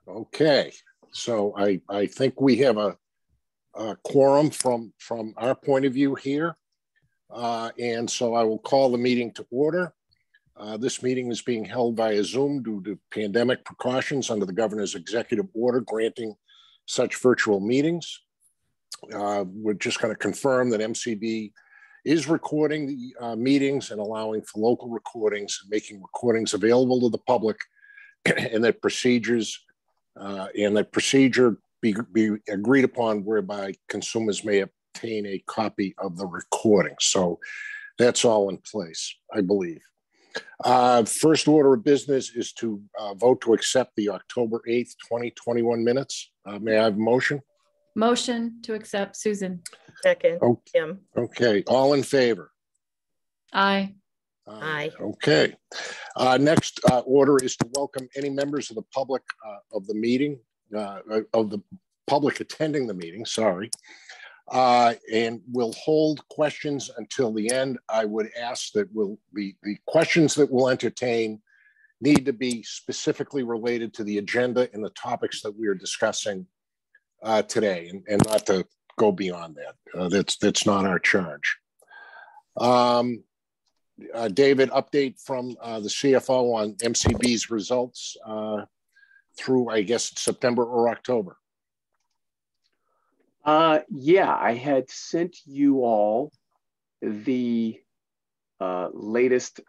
Okay, so I think we have a quorum from our point of view here. And so I will call the meeting to order. This meeting is being held via Zoom due to pandemic precautions under the governor's executive order granting such virtual meetings. We're just going to confirm that MCB is recording the meetings and allowing for local recordings and making recordings available to the public, and that procedure be agreed upon whereby consumers may obtain a copy of the recording. So that's all in place, I believe. First order of business is to vote to accept the October 8th, 2021 minutes. May I have a motion? Motion to accept, Susan. Second, Kim. Okay, all in favor? Aye. Aye. Okay. Next order is to welcome any members of the public of the meeting, of the public attending the meeting, sorry. And we'll hold questions until the end. I would ask that the questions that we'll entertain need to be specifically related to the agenda and the topics that we are discussing today, and not to go beyond that. That's not our charge. David, update from the CFO on MCB's results through, I guess, September or October. Yeah, I had sent you all the latest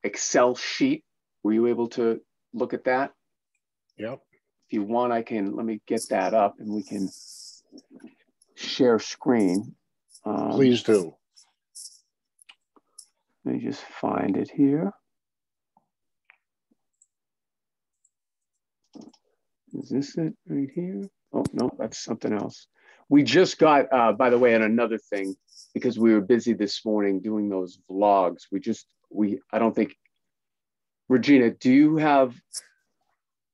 Excel sheet. Were you able to look at that? Yep. If you want, let me get that up and we can share screen. Please do. Let me just find it here. Is this it right here? Oh, no, that's something else. We just got, by the way, and another thing, because we were busy this morning doing those vlogs, I don't think, Regina, do you have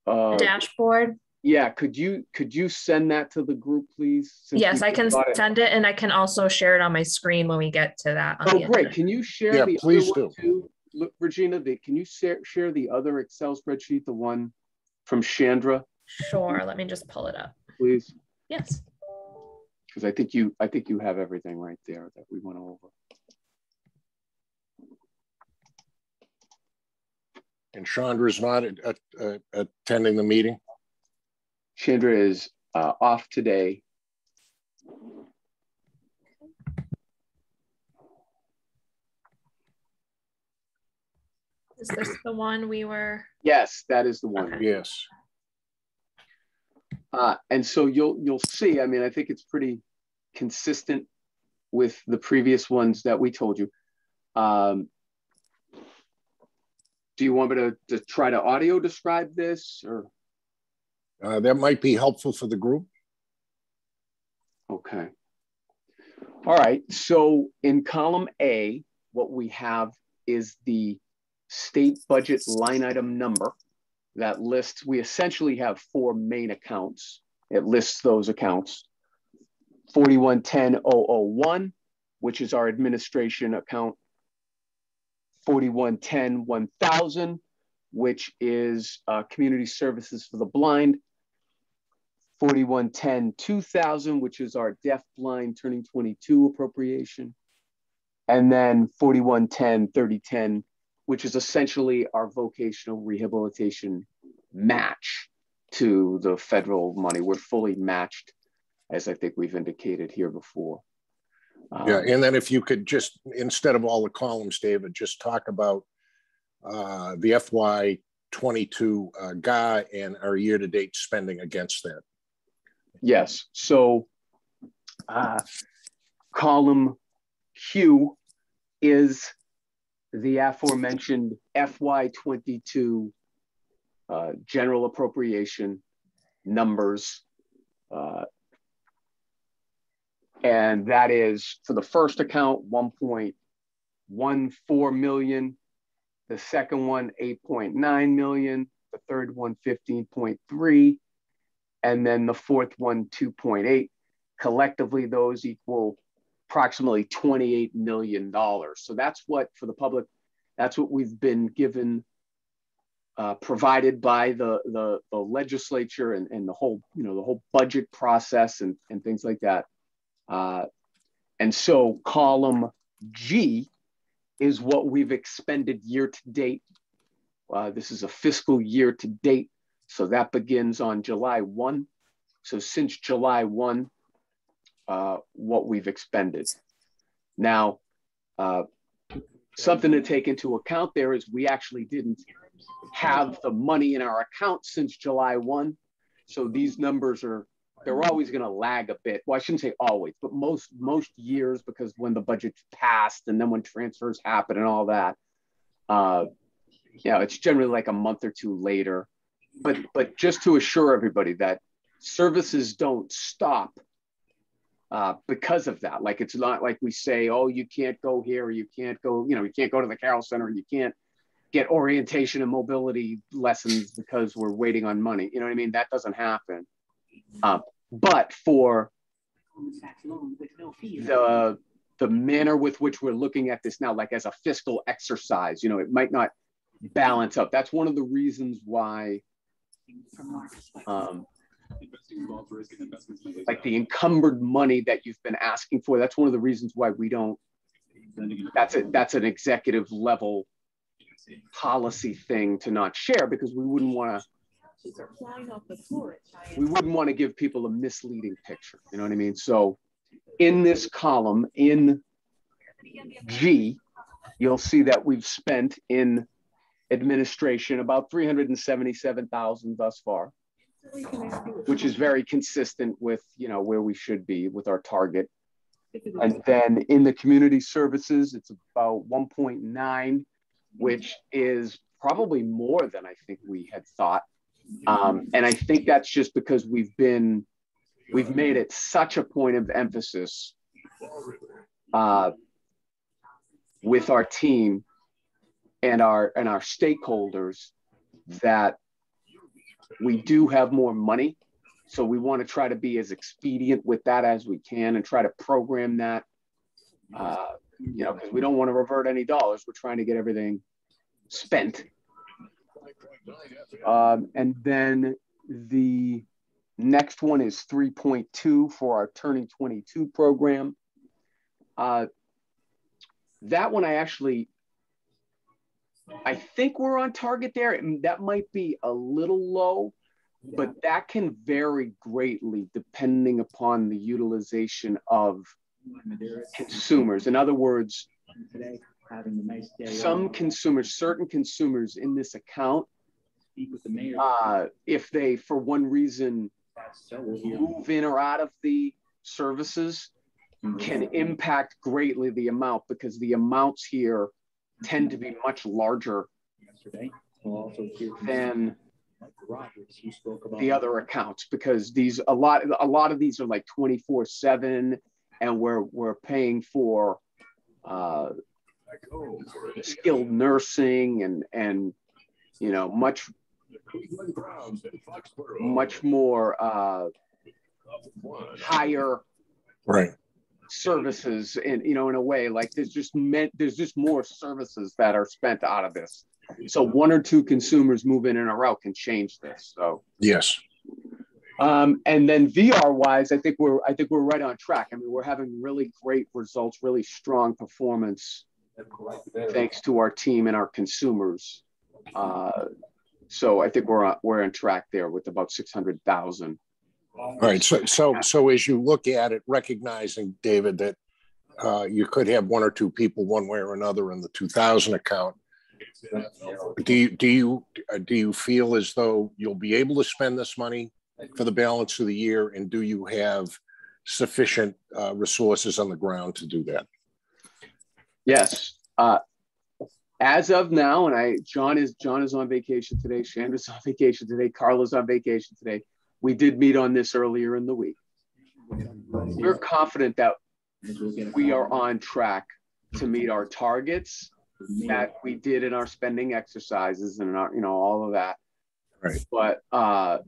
a dashboard? Yeah, could you send that to the group, please? Yes, I can send it, and I can also share it on my screen when we get to that. Oh, great. Can you share the please other do. one too? Look, Regina, can you share the other Excel spreadsheet, the one from Chandra? Sure, let me just pull it up. Please. Yes. Because I think you have everything right there that we went over. And Chandra is not attending the meeting? Chandra is off today. Is this the one we were? Yes, that is the one. Okay. Yes. And so you'll see, I mean, I think it's pretty consistent with the previous ones that we told you. Do you want me to try to audio describe this, or? That might be helpful for the group. Okay. All right. So in column A, what we have is the state budget line item number that lists, we essentially have four main accounts. It lists those accounts. 4110-001, which is our administration account. 4110-1000, which is community services for the blind. 4110-2000, which is our deaf blind turning 22 appropriation. And then 4110-3010, which is essentially our vocational rehabilitation match to the federal money. We're fully matched, as I think we've indicated here before. Yeah, and then if you could just, instead of all the columns, David, just talk about the FY22 GA and our year-to-date spending against that. Yes, so column Q is the aforementioned FY22 general appropriation numbers. And that is for the first account, 1.14 million. The second one, 8.9 million. The third one, 15.3. And then the fourth one, 2.8. Collectively, those equal approximately $28 million. So that's what, for the public, that's what we've been given provided by the legislature and the whole, the whole budget process and things like that. And so column G is what we've expended year to date. This is a fiscal year to date. So that begins on July 1. So since July 1, what we've expended. Now, something to take into account there is we actually didn't have the money in our account since July 1. So these numbers they're always going to lag a bit. Well, I shouldn't say always, but most years, because when the budget's passed and then when transfers happen and all that, it's generally like a month or two later. But just to assure everybody that services don't stop because of that. Like, it's not like we say, oh, you can't go here, or you can't go, you can't go to the Carroll Center, you can't get orientation and mobility lessons because we're waiting on money. You know what I mean? That doesn't happen. But for the manner with which we're looking at this now, like as a fiscal exercise, it might not balance up. That's one of the reasons why like the encumbered money that you've been asking for, that's one of the reasons why we don't, that's an executive level policy thing to not share, because we wouldn't want to give people a misleading picture. You know what I mean? So in this column in G, you'll see that we've spent in administration about $377,000 thus far, which is very consistent with where we should be with our target. And then in the community services, it's about 1.9, which is probably more than I think we had thought. And I think that's just because we've made it such a point of emphasis with our team and our stakeholders that we do have more money. So we want to try to be as expedient with that as we can and try to program that, because we don't want to revert any dollars. We're trying to get everything spent. And then the next one is 3.2 for our Turning 22 program. That one I think we're on target there. That might be a little low, but that can vary greatly depending upon the utilization of consumers. In other words, certain consumers in this account, if they, for one reason, move in or out of the services, can impact greatly the amount, because the amounts here tend to be much larger than the other accounts, because a lot of these are like 24/7, and we're paying for skilled nursing and much more higher services, and in a way, like there's just more services that are spent out of this. So one or two consumers move in and out can change this. So yes. And then VR wise, I think we're right on track. I mean, we're having really great results, really strong performance, thanks to our team and our consumers. So I think we're on track there with about 600,000. All right. So as you look at it, recognizing, David, that you could have one or two people one way or another in the 2,000 account, do you feel as though you'll be able to spend this money for the balance of the year, and do you have sufficient resources on the ground to do that? Yes. As of now, and John is on vacation today, Chandra's on vacation today, Carla's on vacation today. We did meet on this earlier in the week. We're confident that we are on track to meet our targets that we did in our spending exercises and our, all of that. Right. But our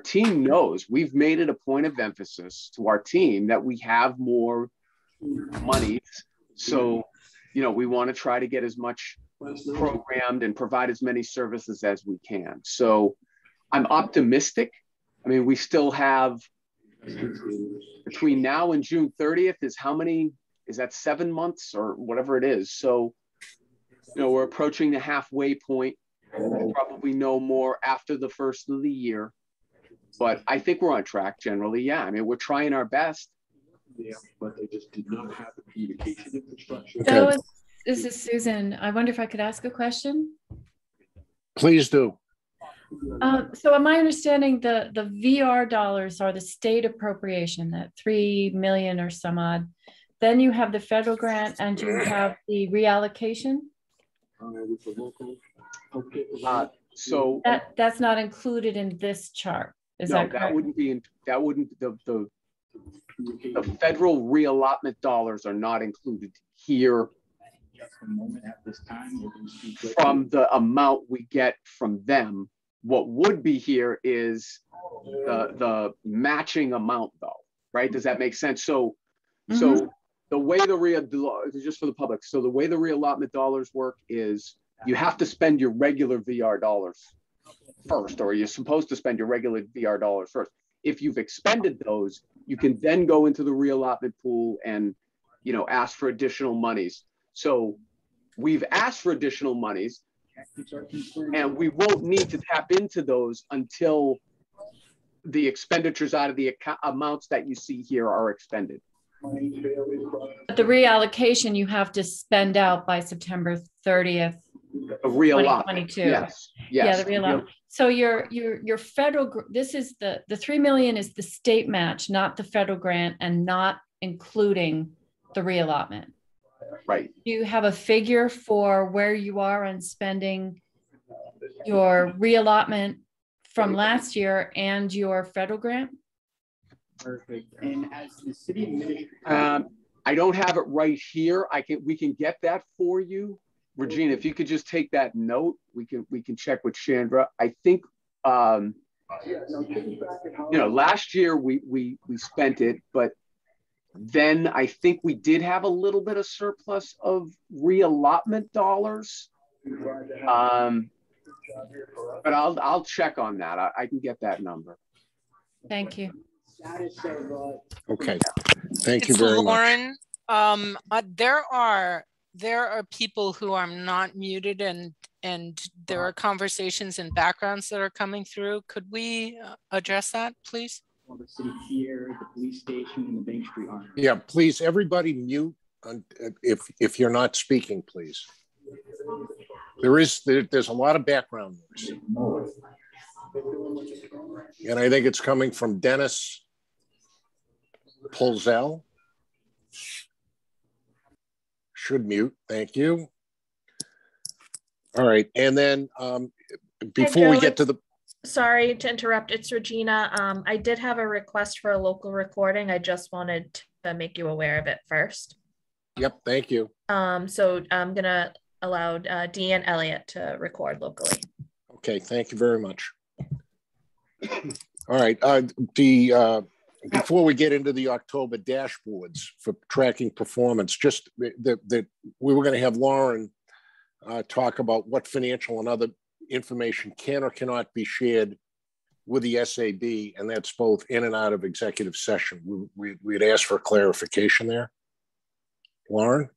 team knows, we've made it a point of emphasis to our team that we have more money. So, we want to try to get as much programmed and provide as many services as we can. So I'm optimistic. I mean, we still have between now and June 30th is how many, is that 7 months or whatever it is? So, you know, we're approaching the halfway point. We'll probably know more after the first of the year, but I think we're on track generally. Yeah, I mean, we're trying our best. Yeah, but they just did not have the communication infrastructure. Okay. So this is Susan. I wonder if I could ask a question. Please do. So am I understanding the VR dollars are the state appropriation, that 3 million or some odd. Then you have the federal grant and you have the reallocation? With the local. So That's not included in this chart. Is no, that correct? that wouldn't be in, that wouldn't, the federal reallotment dollars are not included here from the amount we get from them. What would be here is the matching amount though, right? Does that make sense? So, so the way just for the public, so the way the reallotment dollars work is you have to spend your regular VR dollars first, or you're supposed to spend your regular VR dollars first. If you've expended those, you can then go into the reallotment pool and, you know, ask for additional monies. So we've asked for additional monies and we won't need to tap into those until the expenditures out of the amounts that you see here are expended. But the reallocation you have to spend out by September 30th, A reallotment. 2022. Yes. Yeah, the reallotment. So your federal, this is the 3 million is the state match, not the federal grant, and not including the reallotment. Right. Do you have a figure for where you are on spending your reallotment from last year and your federal grant? Perfect. And as the city administrator, I don't have it right here. We can get that for you. Regina, if you could just take that note, we can check with Chandra. I think you know, last year we spent it, but then I think we did have a little bit of surplus of reallotment dollars. But I'll check on that. I can get that number. Thank you. Okay. Thank you very Lauren. much. There are people who are not muted and there are conversations and backgrounds that are coming through. Could we address that, please? the city pier, the police station, and the Bank Street Armory. Yeah, please, everybody mute if you're not speaking, please. There's a lot of background noise. And I think it's coming from Dennis Polzel. Should mute, thank you. All right, and then before we get to the... Sorry to interrupt, it's Regina. I did have a request for a local recording. I just wanted to make you aware of it first. Yep, thank you. So I'm gonna allow Dee and Elliot to record locally. Okay, thank you very much. All right, before we get into the October dashboards for tracking performance, just that we were going to have Lauren talk about what financial and other information can or cannot be shared with the SAB, and that's both in and out of executive session. We'd ask for clarification there. Lauren?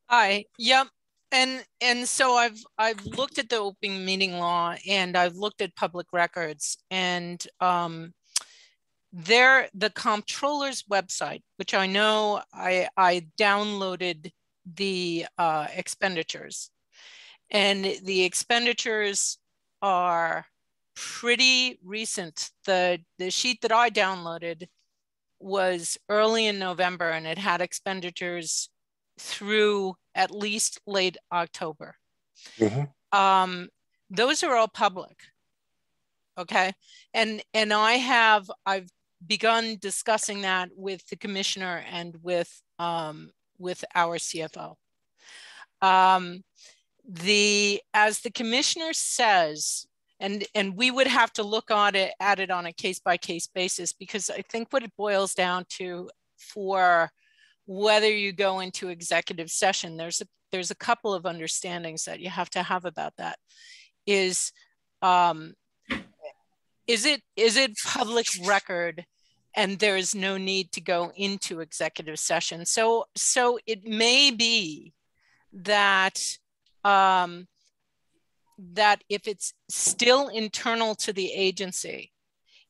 Hi, yep. And so I've looked at the open meeting law and I've looked at public records, and the comptroller's website, which I know I downloaded the expenditures, and the expenditures are pretty recent. The sheet that I downloaded was early in November, and it had expenditures through at least late October. Mm-hmm. Those are all public, okay? And I've begun discussing that with the commissioner and with our CFO. As the commissioner says, and we would have to look at it on a case-by-case basis, because I think what it boils down to for whether you go into executive session, there's a couple of understandings that you have to have about that. Is it public record and there is no need to go into executive session? So it may be that that if it's still internal to the agency,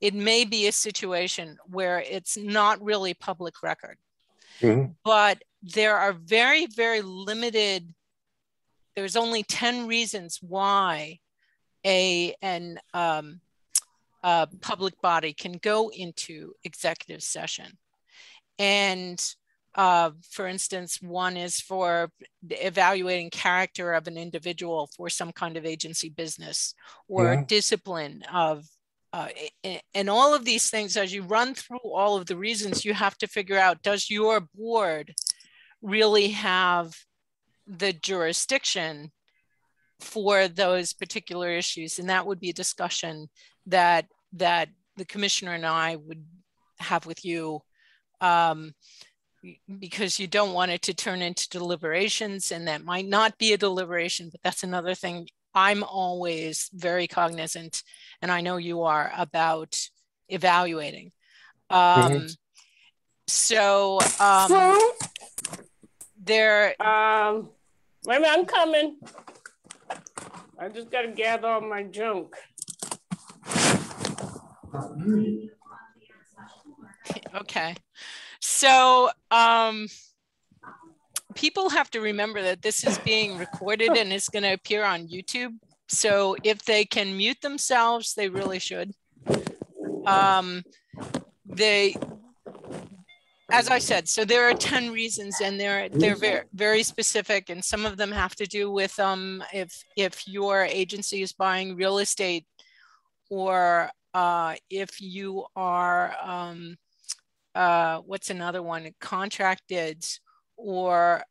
it may be a situation where it's not really public record. Mm-hmm. But there are very, very limited, there's only 10 reasons why a public body can go into executive session. And for instance, one is for evaluating character of an individual for some kind of agency business, or discipline of, and all of these things. As you run through all of the reasons, you have to figure out, does your board really have the jurisdiction for those particular issues? And that would be a discussion that the commissioner and I would have with you, because you don't want it to turn into deliberations, and that might not be a deliberation, but that's another thing I'm always very cognizant, and I know you are, about evaluating. So there. Wait a minute, I'm coming. I just got to gather all my junk. Okay. So people have to remember that this is being recorded and it's going to appear on YouTube. So if they can mute themselves, they really should. As I said, so there are 10 reasons, and they're very, very specific, and some of them have to do with if your agency is buying real estate, or if you are what's another one? Contract bids, or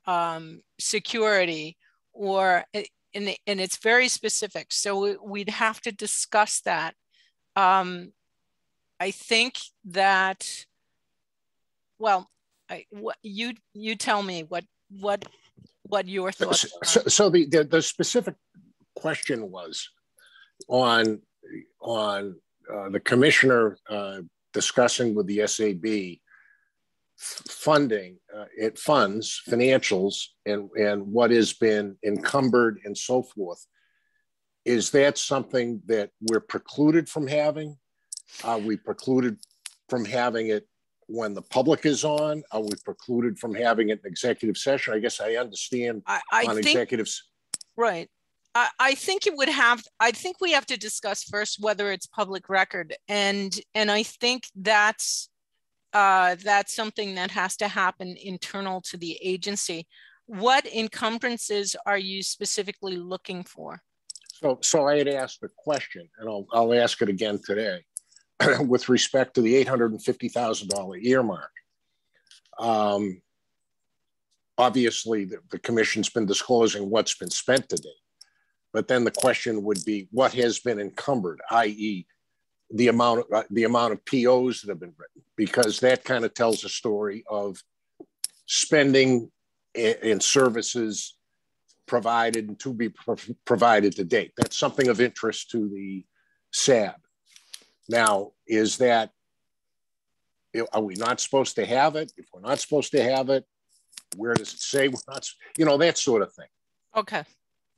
security, or and it's very specific. So we'd have to discuss that. I think that, well, you tell me what your thoughts are. So the specific question was on the commissioner discussing with the SAB funding, it funds financials and what has been encumbered and so forth. Is that something that we're precluded from having? Are we precluded from having it when the public is on? Are we precluded from having it in executive session? I guess I understand I on think, executives. Right. I think it would have, I think we have to discuss first whether it's public record. And I think that's something that has to happen internal to the agency. What encumbrances are you specifically looking for? So I had asked a question, and I'll ask it again today, with respect to the $850,000 earmark. Obviously, the commission's been disclosing what's been spent to date. But then the question would be, what has been encumbered, i.e., the amount of POs that have been written, because that kind of tells a story of spending in services provided and to be provided to date. That's something of interest to the SAB. Now, is that, are we not supposed to have it? If we're not supposed to have it, where does it say we're not, that sort of thing. Okay.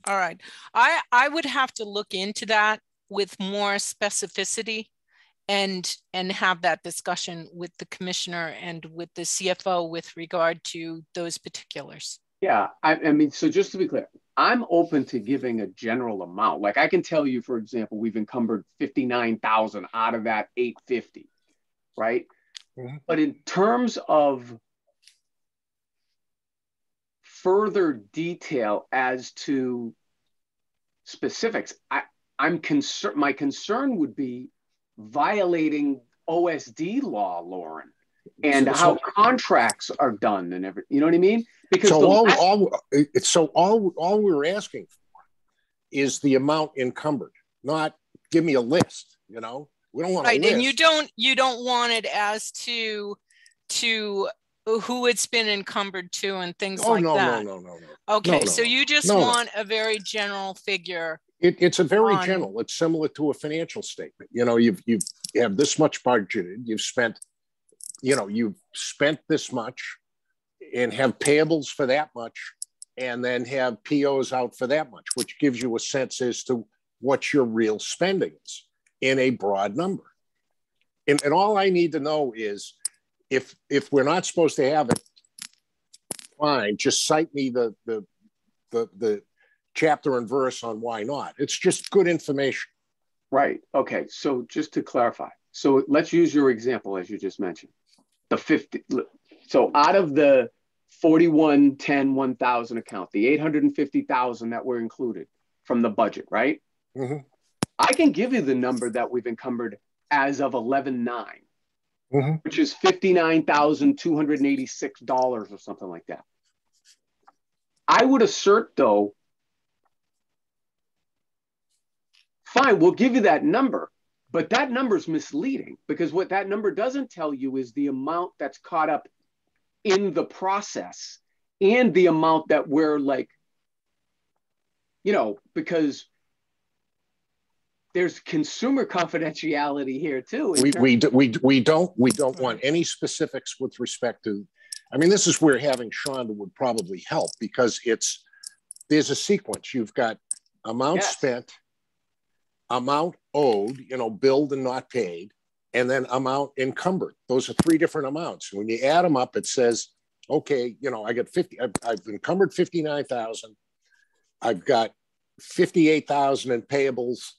All right. I would have to look into that with more specificity and have that discussion with the commissioner and with the CFO with regard to those particulars. Yeah, I mean, so just to be clear, I'm open to giving a general amount. Like I can tell you, for example, we've encumbered 59,000 out of that 850, right? Mm-hmm. But in terms of further detail as to specifics, I'm concerned. My concern would be violating OSD law, Lauren, and how contracts are done and everything. You know what I mean? Because all we're asking for is the amount encumbered, not give me a list. We don't want a list. And you don't want it as to who it's been encumbered to and things Oh, like no, that? no. Okay, No, so no. you just No, no. want a very general figure. It's a very on- general. It's similar to a financial statement. You know, you have this much budgeted. You've spent this much, and have payables for that much, and then have POs out for that much, which gives you a sense as to what your real spending is in a broad number. And all I need to know is if we're not supposed to have it, fine, just cite me the chapter and verse on why not. It's just good information. Right. Okay. So just to clarify, so let's use your example as you just mentioned. The 50. So out of the 4110-1000 account, the 850,000 that were included from the budget, right? Mm-hmm. I can give you the number that we've encumbered as of 11/9, Mm-hmm. which is $59,286 or something like that. I would assert, though, fine, we'll give you that number, but that number is misleading because what that number doesn't tell you is the amount that's caught up in the process and the amount that we're like, because there's consumer confidentiality here too. We don't want any specifics with respect to. I mean, this is where having Shonda would probably help because there's a sequence. You've got amount spent, amount owed, billed and not paid, and then amount encumbered. Those are three different amounts. When you add them up, it says, okay, I got 50. I've encumbered 59,000. I've got 58,000 in payables,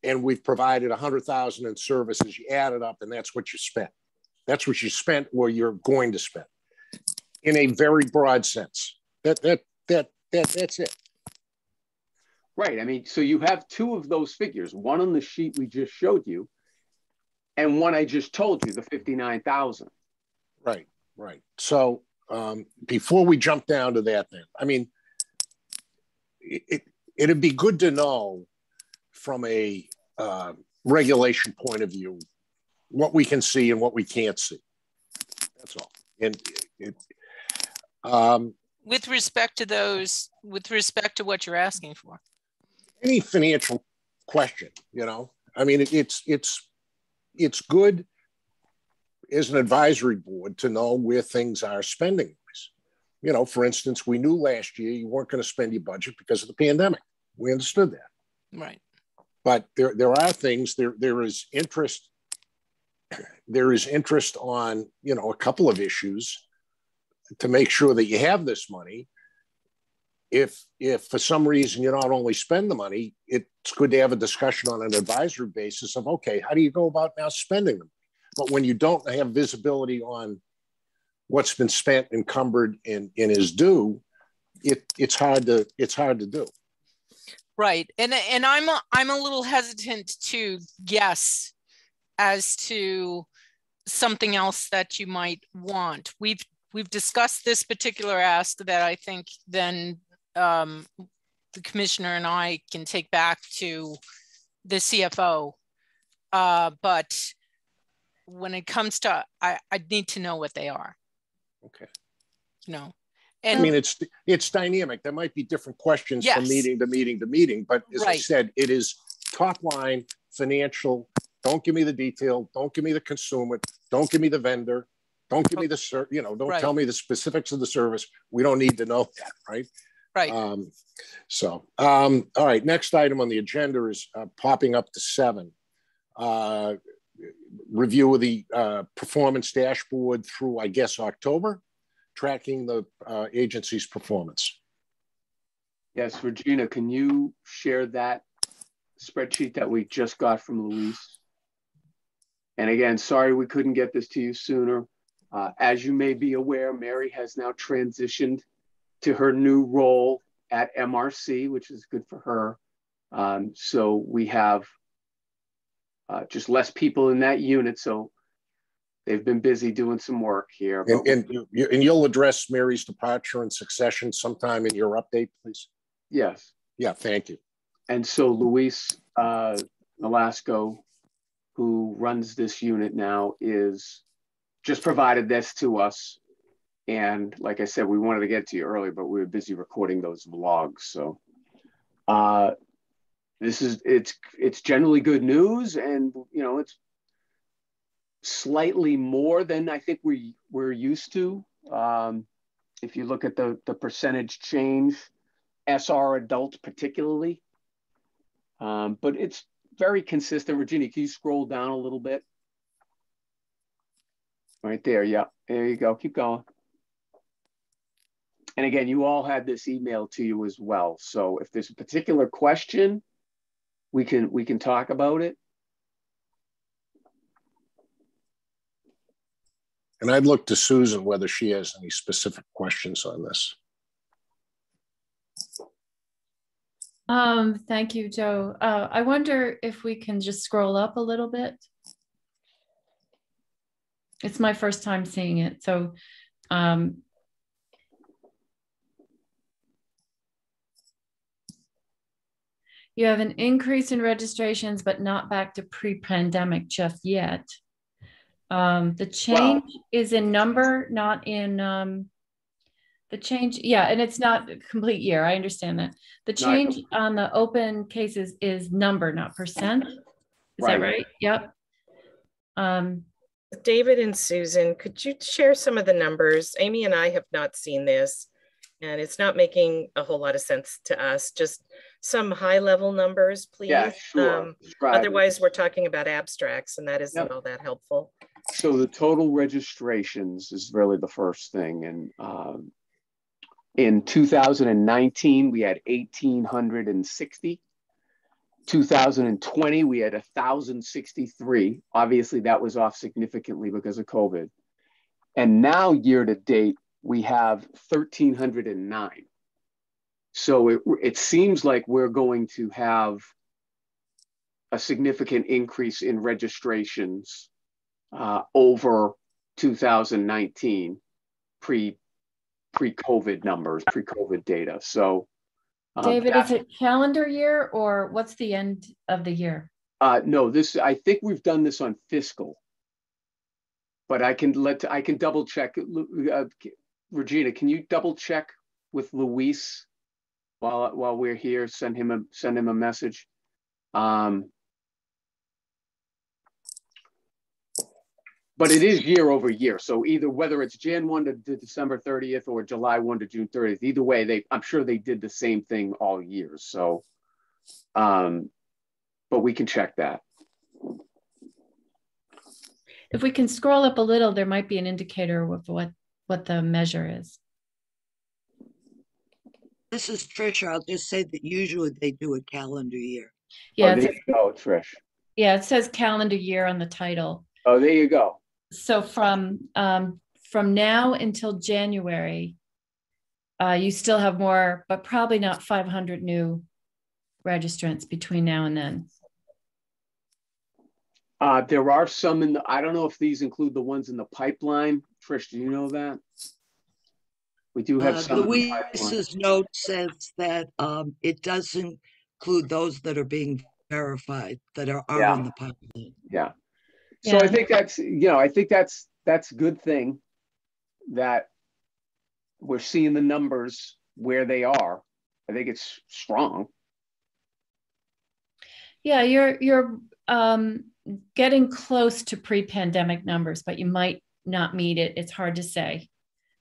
and we've provided 100,000 in services. You add it up, and that's what you spent. That's what you spent, or you're going to spend, in a very broad sense. That's it. Right. I mean, so you have two of those figures, one on the sheet we just showed you, and one I just told you, the 59,000. Right. So before we jump down to that, then, I mean, it'd be good to know from a regulation point of view what we can see and what we can't see. That's all. And with respect to what you're asking for, any financial question, I mean, it's good as an advisory board to know where things are spending wise. For instance, we knew last year you weren't going to spend your budget because of the pandemic. We understood that. Right. But there are things, there is interest on, a couple of issues to make sure that you have this money. If for some reason you not only spend the money, it's good to have a discussion on an advisory basis of, okay, how do you go about now spending them? But when you don't have visibility on what's been spent, encumbered, and is due, it's hard to do. Right. And I'm a little hesitant to guess as to something else that you might want. We've discussed this particular ask that I think then the commissioner and I can take back to the CFO. But when it comes to, I need to know what they are. Okay. And I mean, it's dynamic. There might be different questions from meeting to meeting to meeting, but as I said, it is top line financial. Don't give me the detail. Don't give me the consumer. Don't give me the vendor. Don't give me the don't tell me the specifics of the service. We don't need to know that, right? Right. All right. Next item on the agenda is popping up to 7. Review of the performance dashboard through, I guess, October, tracking the agency's performance. Yes, Regina, can you share that spreadsheet that we just got from Luis? And again, sorry we couldn't get this to you sooner. As you may be aware, Mary has now transitioned to her new role at MRC, which is good for her. So we have just less people in that unit. So they've been busy doing some work here. And you'll address Mary's departure and succession sometime in your update, please? Yes. Yeah, thank you. And so Luis Nolasco, who runs this unit now, is just provided this to us And like I said, we wanted to get to you early, but we were busy recording those vlogs. So it's generally good news, and it's slightly more than I think we're used to. If you look at the percentage change, SR adults particularly, but it's very consistent. Virginia, can you scroll down a little bit? Right there, yeah, there you go. Keep going. And again, you all had this email to you as well. So if there's a particular question, we can talk about it. And I'd look to Susan whether she has any specific questions on this. Thank you, Joe. I wonder if we can just scroll up a little bit. It's my first time seeing it. So you have an increase in registrations, but not back to pre-pandemic just yet. The change is in number, not in the change. Yeah, and it's not a complete year. I understand that. The change on the open cases is number, not percent. Is that right? Yep. David and Susan, could you share some of the numbers? Amy and I have not seen this, and it's not making a whole lot of sense to us. Just some high level numbers, please. Yeah, sure. Otherwise, we're talking about abstracts, and that isn't all that helpful. So the total registrations is really the first thing. And in 2019, we had 1,860. 2020, we had 1,063. Obviously, that was off significantly because of COVID. And now, year to date, we have 1,309. So it seems like we're going to have a significant increase in registrations over 2019 pre-COVID numbers, pre-COVID data. So David, is it calendar year or what's the end of the year? No, I think we've done this on fiscal, but I can double check. Regina, can you double check with Luis while we're here? Send him a message. But it is year over year. So either whether it's Jan 1 to December 30th or July 1 to June 30th, either way, I'm sure they did the same thing all year. So, but we can check that. If we can scroll up a little, there might be an indicator of what the measure is. This is Trish. I'll just say that usually they do a calendar year. Yeah. Oh, there you go, Trish. Yeah, it says calendar year on the title. Oh, there you go. So from now until January, you still have more, but probably not 500 new registrants between now and then. There are some I don't know if these include the ones in the pipeline. Trish, do you know that? We do have some. Luis's note says that it doesn't include those that are being verified that are in the pipeline. Yeah. So I think that's, I think that's a good thing that we're seeing the numbers where they are. I think it's strong. Yeah, you're getting close to pre-pandemic numbers, but you might not meet it. It's hard to say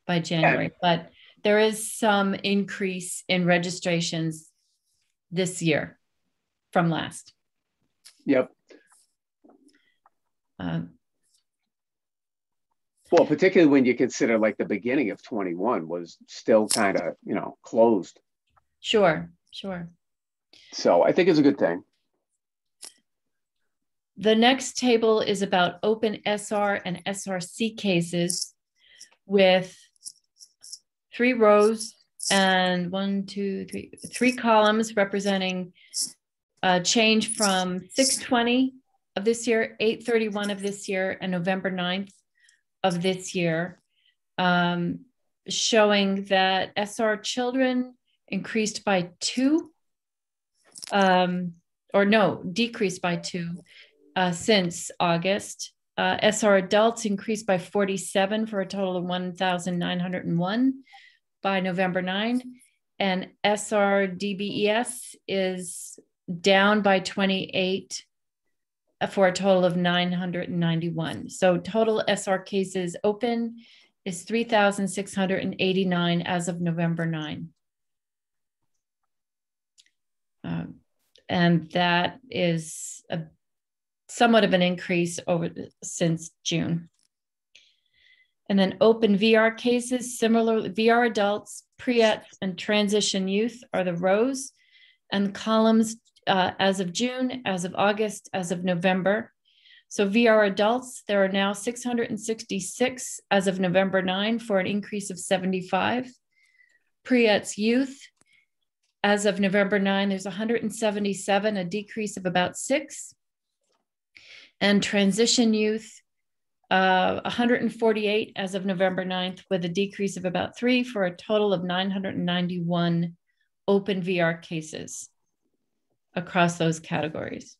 by January, but there is some increase in registrations this year from last. Yep. Well, particularly when you consider like the beginning of 21 was still kind of, closed. Sure. So I think it's a good thing. The next table is about open SR and SRC cases with 3 rows and 3 columns representing a change from 6/20 of this year, 8/31 of this year, and November 9th of this year, showing that SR children increased by 2, decreased by 2 since August. SR adults increased by 47 for a total of 1,901 by November 9. And SR DBES is down by 28 for a total of 991. So total SR cases open is 3,689 as of November 9. And that is somewhat of an increase since June. And then open VR cases, similarly, VR adults, pre-ets, and transition youth are the rows, and columns as of June, as of August, as of November. So VR adults, there are now 666 as of November 9 for an increase of 75. Pre-ets youth, as of November 9, there's 177, a decrease of about 6. And transition youth, 148 as of November 9th, with a decrease of about 3 for a total of 991 open VR cases across those categories.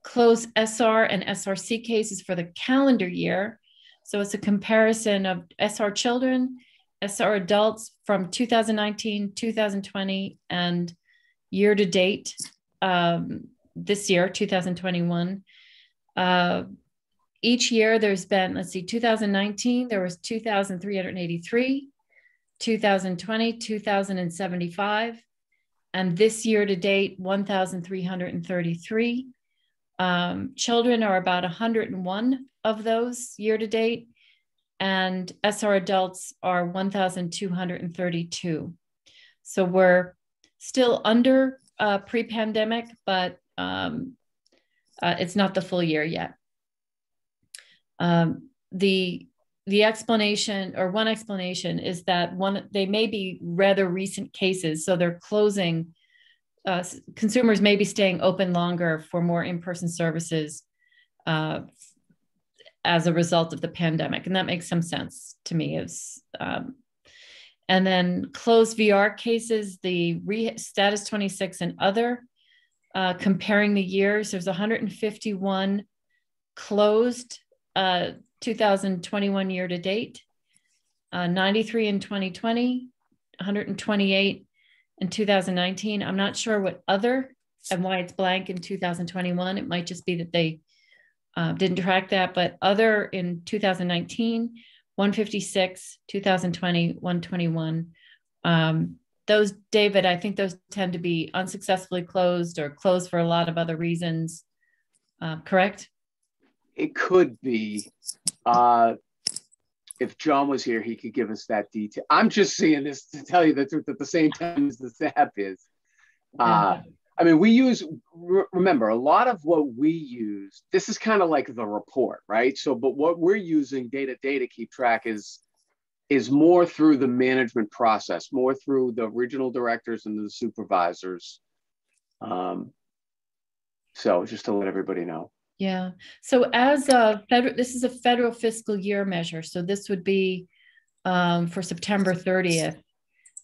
Closed SR and SRC cases for the calendar year. So it's a comparison of SR children, SR adults from 2019, 2020, and year to date. This year, 2021. Each year there's been, let's see, 2019, there was 2,383, 2020, 2,075, and this year to date, 1,333. Children are about 101 of those year to date, and SR adults are 1,232. So we're still under pre-pandemic, but it's not the full year yet. The explanation, or one explanation, is that they may be rather recent cases, so they're closing. Consumers may be staying open longer for more in-person services as a result of the pandemic, and that makes some sense to me. And then closed VR cases, the status 26 and other. Comparing the years, there's 151 closed 2021 year to date, 93 in 2020, 128 in 2019. I'm not sure what other and why it's blank in 2021. It might just be that they didn't track that, but other in 2019, 156, 2020, 121. Those, David, I think those tend to be unsuccessfully closed or closed for a lot of other reasons, correct? It could be. If John was here, he could give us that detail. I'm just seeing this to tell you the truth at the same time as the SAB is. I mean, we use, remember, a lot of what we use, this is kind of like the report, right? So, but what we're using day-to-day to keep track is more through the management process, more through the regional directors and the supervisors. So just to let everybody know. Yeah. So as a federal, this is a federal fiscal year measure. So this would be for September 30th,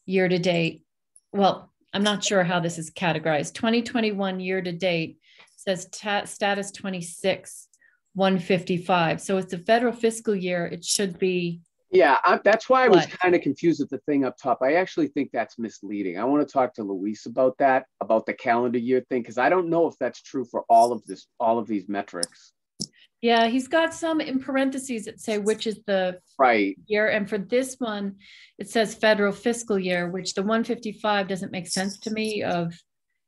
year to date. Well, I'm not sure how this is categorized. 2021 year to date says status 26, 155. So it's a federal fiscal year. It should be. Yeah, that's why I was kind of confused with the thing up top. I actually think that's misleading. I want to talk to Luis about that, about the calendar year thing, because I don't know if that's true for all of these metrics. Yeah, he's got some in parentheses that say which is the right year. And for this one, it says federal fiscal year, which the 155 doesn't make sense to me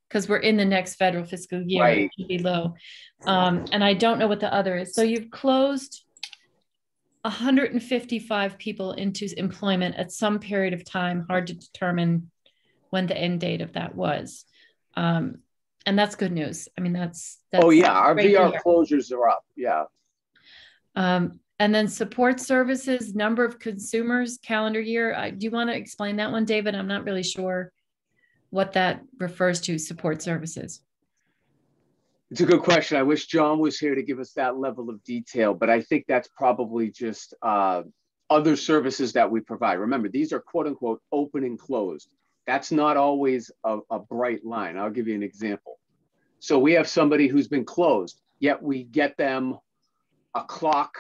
because we're in the next federal fiscal year. Right. It should be low. And I don't know what the other is. So you've closed 155 people into employment at some period of time. Hard to determine when the end date of that was. And that's good news. I mean, that's oh yeah, our VR closures are up. Yeah. And then support services, number of consumers, calendar year. Do you want to explain that one, David? I'm not really sure what that refers to, support services. It's a good question. I wish John was here to give us that level of detail, but I think that's probably just other services that we provide. Remember, these are quote unquote open and closed. That's not always a bright line. I'll give you an example. So we have somebody who's been closed, yet we get them a clock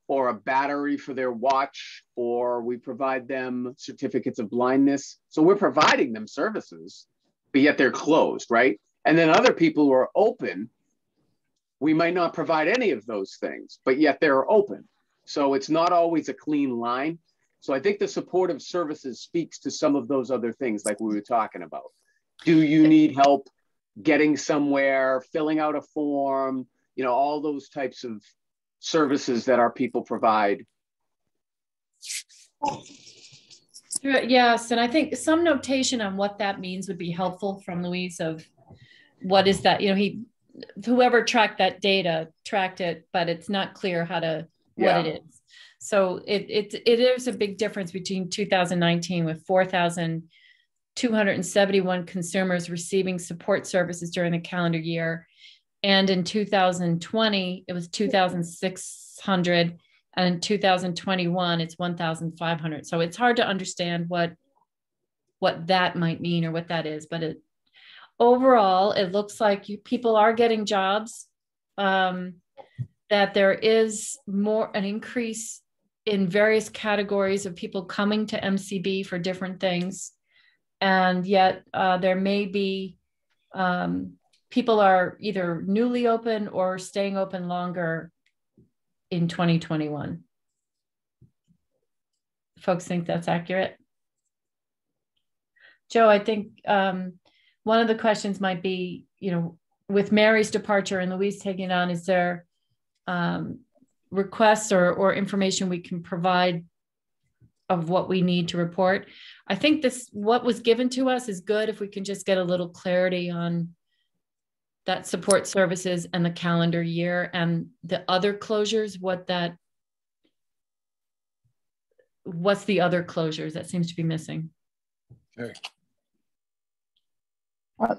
or a battery for their watch, or we provide them certificates of blindness. So we're providing them services, but yet they're closed, right? And then other people who are open, we might not provide any of those things, but yet they're open. So it's not always a clean line. So I think the supportive services speaks to some of those other things like we were talking about. Do you need help getting somewhere, filling out a form, you know, all those types of services that our people provide. Yes, and I think some notation on what that means would be helpful from Louise of what is that, you know, whoever tracked that data tracked it, but it's not clear how to, what it is. So it is a big difference between 2019 with 4,271 consumers receiving support services during the calendar year. And in 2020, it was 2,600. And in 2021, it's 1,500. So it's hard to understand what that might mean or what that is. But overall, it looks like people are getting jobs, that there is an increase in various categories of people coming to MCB for different things. And yet there may be people are either newly open or staying open longer in 2021. Folks think that's accurate? Joe, I think one of the questions might be, you know, with Mary's departure and Louise taking it on, is there requests or information we can provide of what we need to report? I think what was given to us is good if we can just get a little clarity on that support services and the calendar year and the other closures, what's the other closures that seems to be missing? Okay.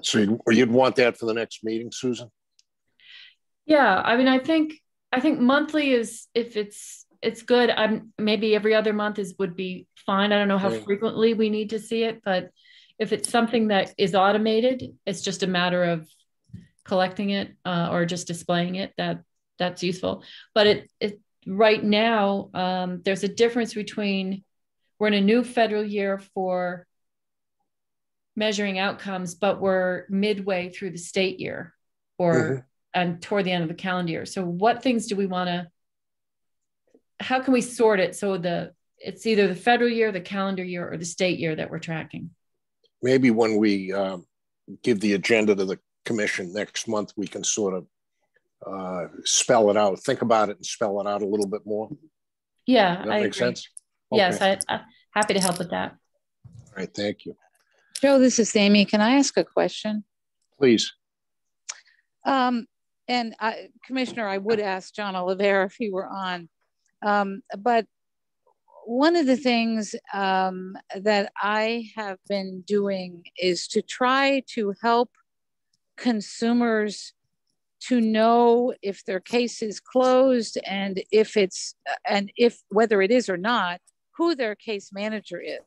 So you'd want that for the next meeting, Susan? Yeah, I mean, I think monthly is, if it's good. Maybe every other month would be fine. I don't know how frequently we need to see it, but if it's something that is automated, it's just a matter of collecting it or just displaying it, that's useful. But it right now, there's a difference between, we're in a new federal year for measuring outcomes, but we're midway through the state year and toward the end of the calendar year. So what things do we want to, how can we sort it so it's either the federal year, the calendar year, or the state year that we're tracking? Maybe when we give the agenda to the commission next month, we can sort of spell it out, think about it and spell it out a little bit more. Yeah, that makes sense. Okay. Yes, I'm happy to help with that. All right, thank you. Joe, this is Amy. Can I ask a question? Please. Commissioner, I would ask John Oliveira if he were on. But one of the things that I have been doing is to try to help consumers to know if their case is closed and whether it is or not, who their case manager is.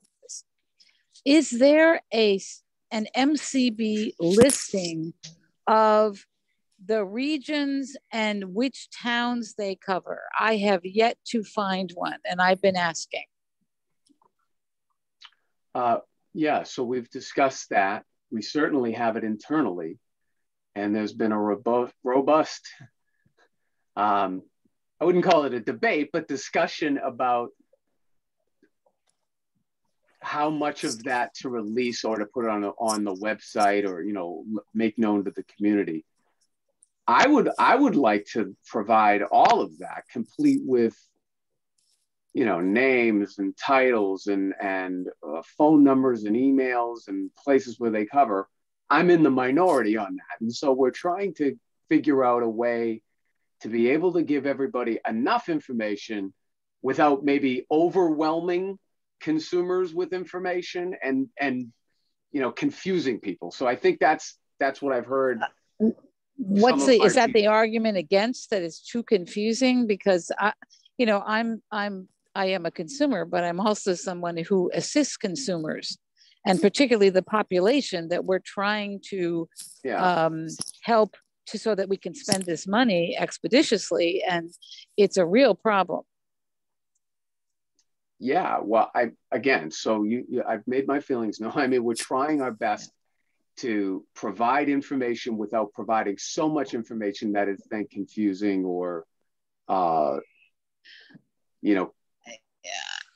Is there an MCB listing of the regions and which towns they cover? I have yet to find one, and I've been asking. Yeah, so we've discussed that. We certainly have it internally, and there's been a robust, I wouldn't call it a debate, but discussion about how much of that to release or to put on the website or, you know, make known to the community. I would like to provide all of that, complete with, you know, names and titles and phone numbers and emails and places where they cover. I'm in the minority on that. And so we're trying to figure out a way to be able to give everybody enough information without maybe overwhelming consumers with information and you know, confusing people. So I think that's what I've heard. Is that the argument against that it's too confusing? Because I am a consumer, but I'm also someone who assists consumers. and particularly the population that we're trying to help so that we can spend this money expeditiously, and it's a real problem. Yeah, well, I've made my feelings known. I mean, we're trying our best to provide information without providing so much information that it's then confusing or,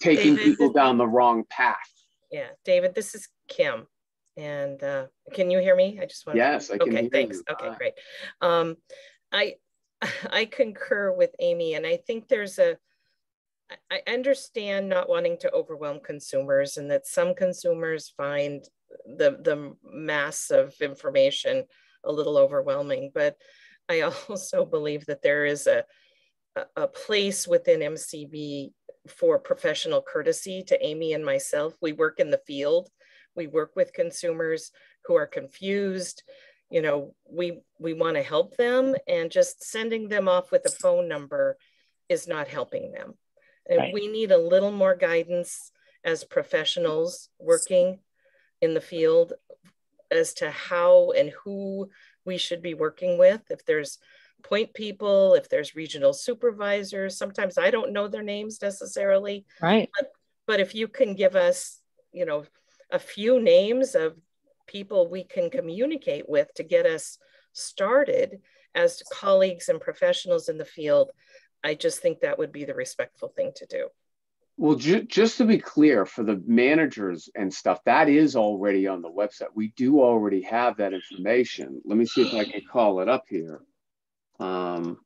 taking people down the wrong path. Yeah, David, this is Kim. And can you hear me? I just want Yes, I can hear thanks. you. Okay, great. I concur with Amy, and I think I understand not wanting to overwhelm consumers, and that some consumers find the mass of information a little overwhelming, but I also believe that there is a place within MCB for professional courtesy. To Amy and myself, we work in the field. We work with consumers who are confused. We want to help them, and just sending them off with a phone number is not helping them. And we need a little more guidance as professionals working in the field as to how and who we should be working with. If there's point people, if there's regional supervisors, sometimes I don't know their names necessarily. Right. But if you can give us, a few names of people we can communicate with to get us started as colleagues and professionals in the field, I just think that would be the respectful thing to do. Well, just to be clear, for the managers and stuff, that is already on the website. We do already have that information. Let me see if I can call it up here. And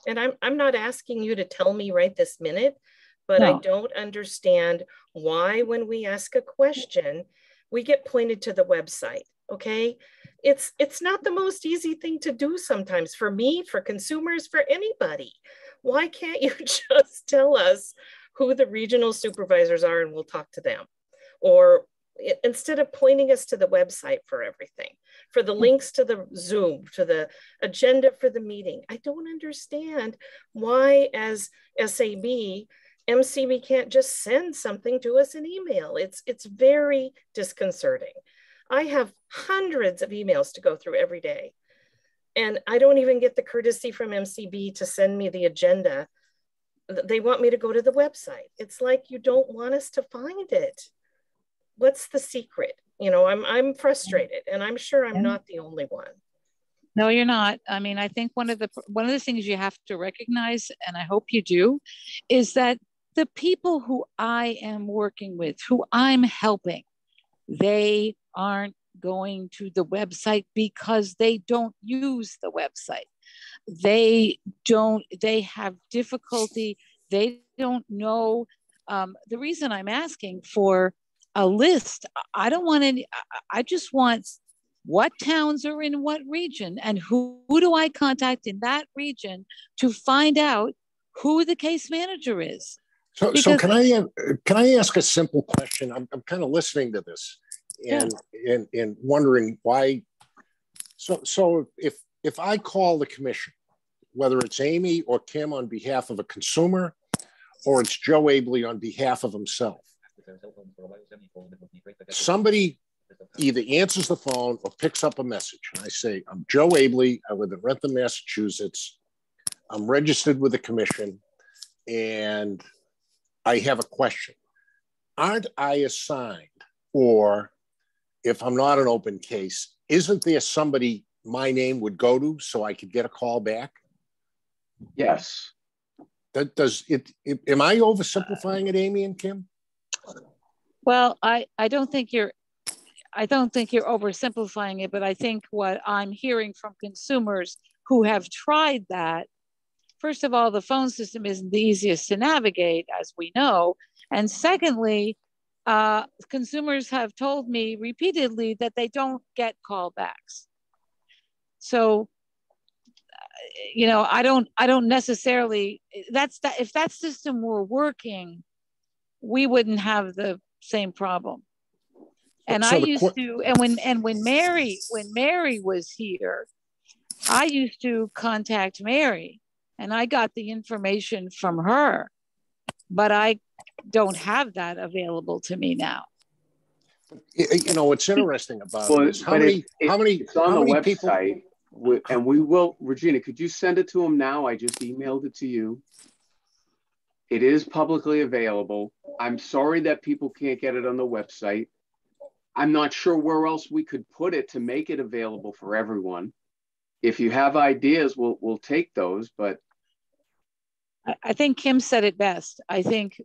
I'm not asking you to tell me right this minute, but I don't understand why, when we ask a question, we get pointed to the website. Okay, it's not the most easy thing to do sometimes, for me, for consumers, for anybody. Why can't you just tell us who the regional supervisors are and we'll talk to them? Or instead of pointing us to the website for everything, for the links to the Zoom, to the agenda for the meeting. I don't understand why, as SAB, MCB can't just send something to us in email. It's very disconcerting. I have hundreds of emails to go through every day, and I don't even get the courtesy from MCB to send me the agenda. They want me to go to the website. It's like you don't want us to find it. What's the secret? I'm frustrated, and I'm sure I'm not the only one. No, you're not. I mean, I think one of the things you have to recognize, and I hope you do, is that the people who I am working with, who I'm helping, they aren't going to the website because they don't use the website. They have difficulty. They don't know. The reason I'm asking for a list, I just want what towns are in what region, and who do I contact in that region to find out who the case manager is. So can I ask a simple question? I'm kind of listening to this and wondering why. So if I call the commission, whether it's Amy or Kim on behalf of a consumer, or it's Joe Abley on behalf of himself, somebody either answers the phone or picks up a message, and I say, I'm Joe Abley, I live in Rentham, Massachusetts, I'm registered with the commission, and I have a question. Aren't I assigned, or if I'm not an open case, isn't there somebody my name would go to so I could get a call back? Yes. Am I oversimplifying it, Amy and Kim? Well, I don't think you're oversimplifying it, but I think what I'm hearing from consumers who have tried that, first of all, the phone system isn't the easiest to navigate, as we know. And secondly, consumers have told me repeatedly that they don't get callbacks. So, I don't necessarily, if that system were working, we wouldn't have the same problem. And when Mary was here, I used to contact Mary, and I got the information from her, but I don't have that available to me now. You know, what's interesting about it is it's on the website, people... and we will, Regina, could you send it to them now? I just emailed it to you. It is publicly available. I'm sorry that people can't get it on the website. I'm not sure where else we could put it to make it available for everyone. If you have ideas, we'll take those, but. I think Kim said it best. I think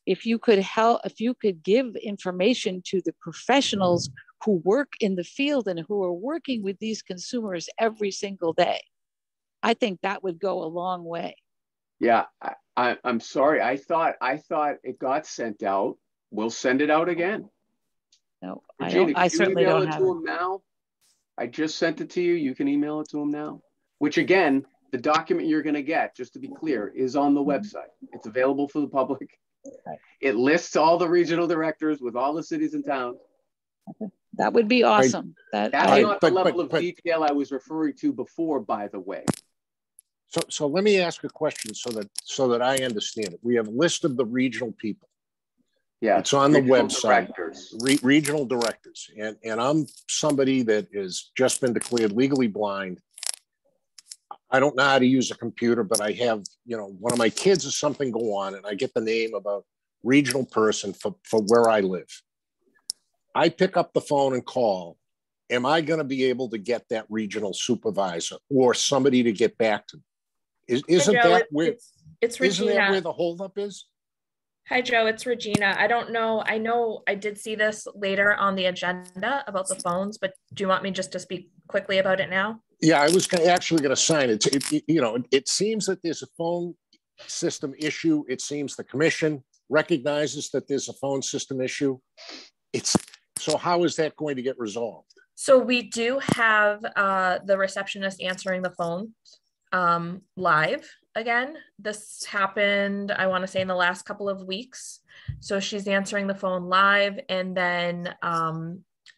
if you could help, if you could give information to the professionals who work in the field and who are working with these consumers every single day, I think that would go a long way. Yeah, I'm sorry. I thought it got sent out. We'll send it out again. No, Regina, I certainly don't have it. Them now? I just sent it to you. You can email it to them now. Which again, the document you're going to get, just to be clear, is on the website. It's available for the public. Right. It lists all the regional directors with all the cities and towns. That would be awesome. That's not the level of detail I was referring to before, by the way. So let me ask a question so that I understand it. We have a list of the regional people. Yeah, it's on the website. Regional directors, and I'm somebody that has just been declared legally blind. I don't know how to use a computer, but I have, you know, one of my kids or something go on, and I get the name of a regional person for where I live. I pick up the phone and call. Am I going to be able to get that regional supervisor or somebody to get back to me? Isn't that where the holdup is? Hi, Joe, it's Regina. I don't know. I know I did see this later on the agenda about the phones, but do you want me just to speak quickly about it now? Yeah, I was actually going to sign it. You know, it seems that there's a phone system issue. It seems the commission recognizes that there's a phone system issue. So how is that going to get resolved? So we do have the receptionist answering the phone live again. This happened, I want to say, in the last couple of weeks. So she's answering the phone live, and then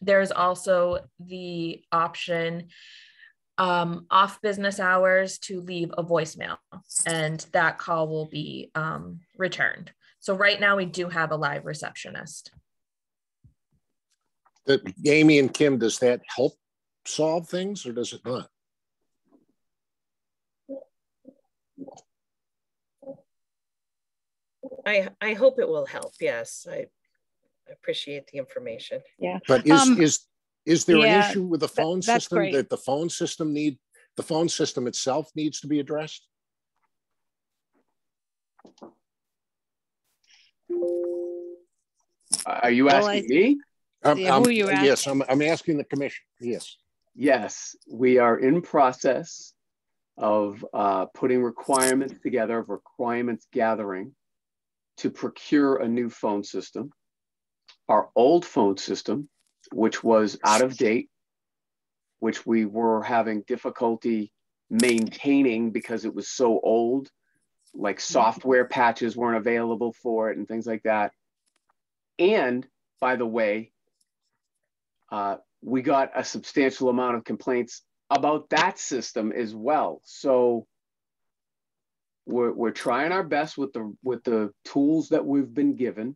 there's also the option off business hours to leave a voicemail, and that call will be returned. So right now we do have a live receptionist. Amy and Kim, does that help solve things or does it not? I hope it will help. Yes, I appreciate the information. Yeah, but is there an issue with the phone system great. That the phone system itself needs to be addressed? Are you asking me? Who are you asking? Yes, I'm asking the commission. Yes. Yes, we are in process of putting requirements together, of requirements gathering to procure a new phone system. Our old phone system, which was out of date, which we were having difficulty maintaining because it was so old, like software patches weren't available for it and things like that. And by the way, we got a substantial amount of complaints about that system as well. So we're trying our best with the tools that we've been given,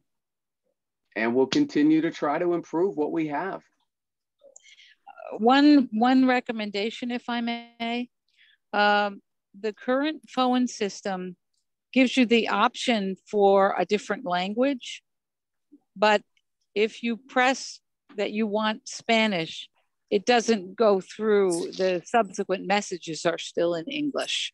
and we'll continue to try to improve what we have. One recommendation, if I may, the current phone system gives you the option for a different language, but if you press that you want Spanish, it doesn't go through. The subsequent messages are still in English.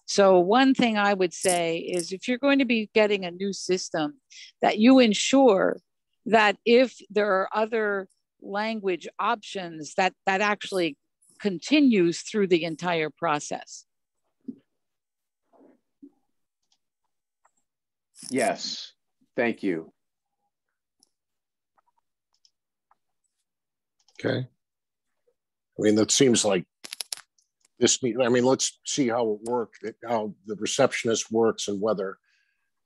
So one thing I would say is if you're going to be getting a new system, that you ensure that if there are other language options, that actually continues through the entire process. Yes, thank you. Okay. I mean, that seems like this. I mean, let's see how it works, how the receptionist works, and whether.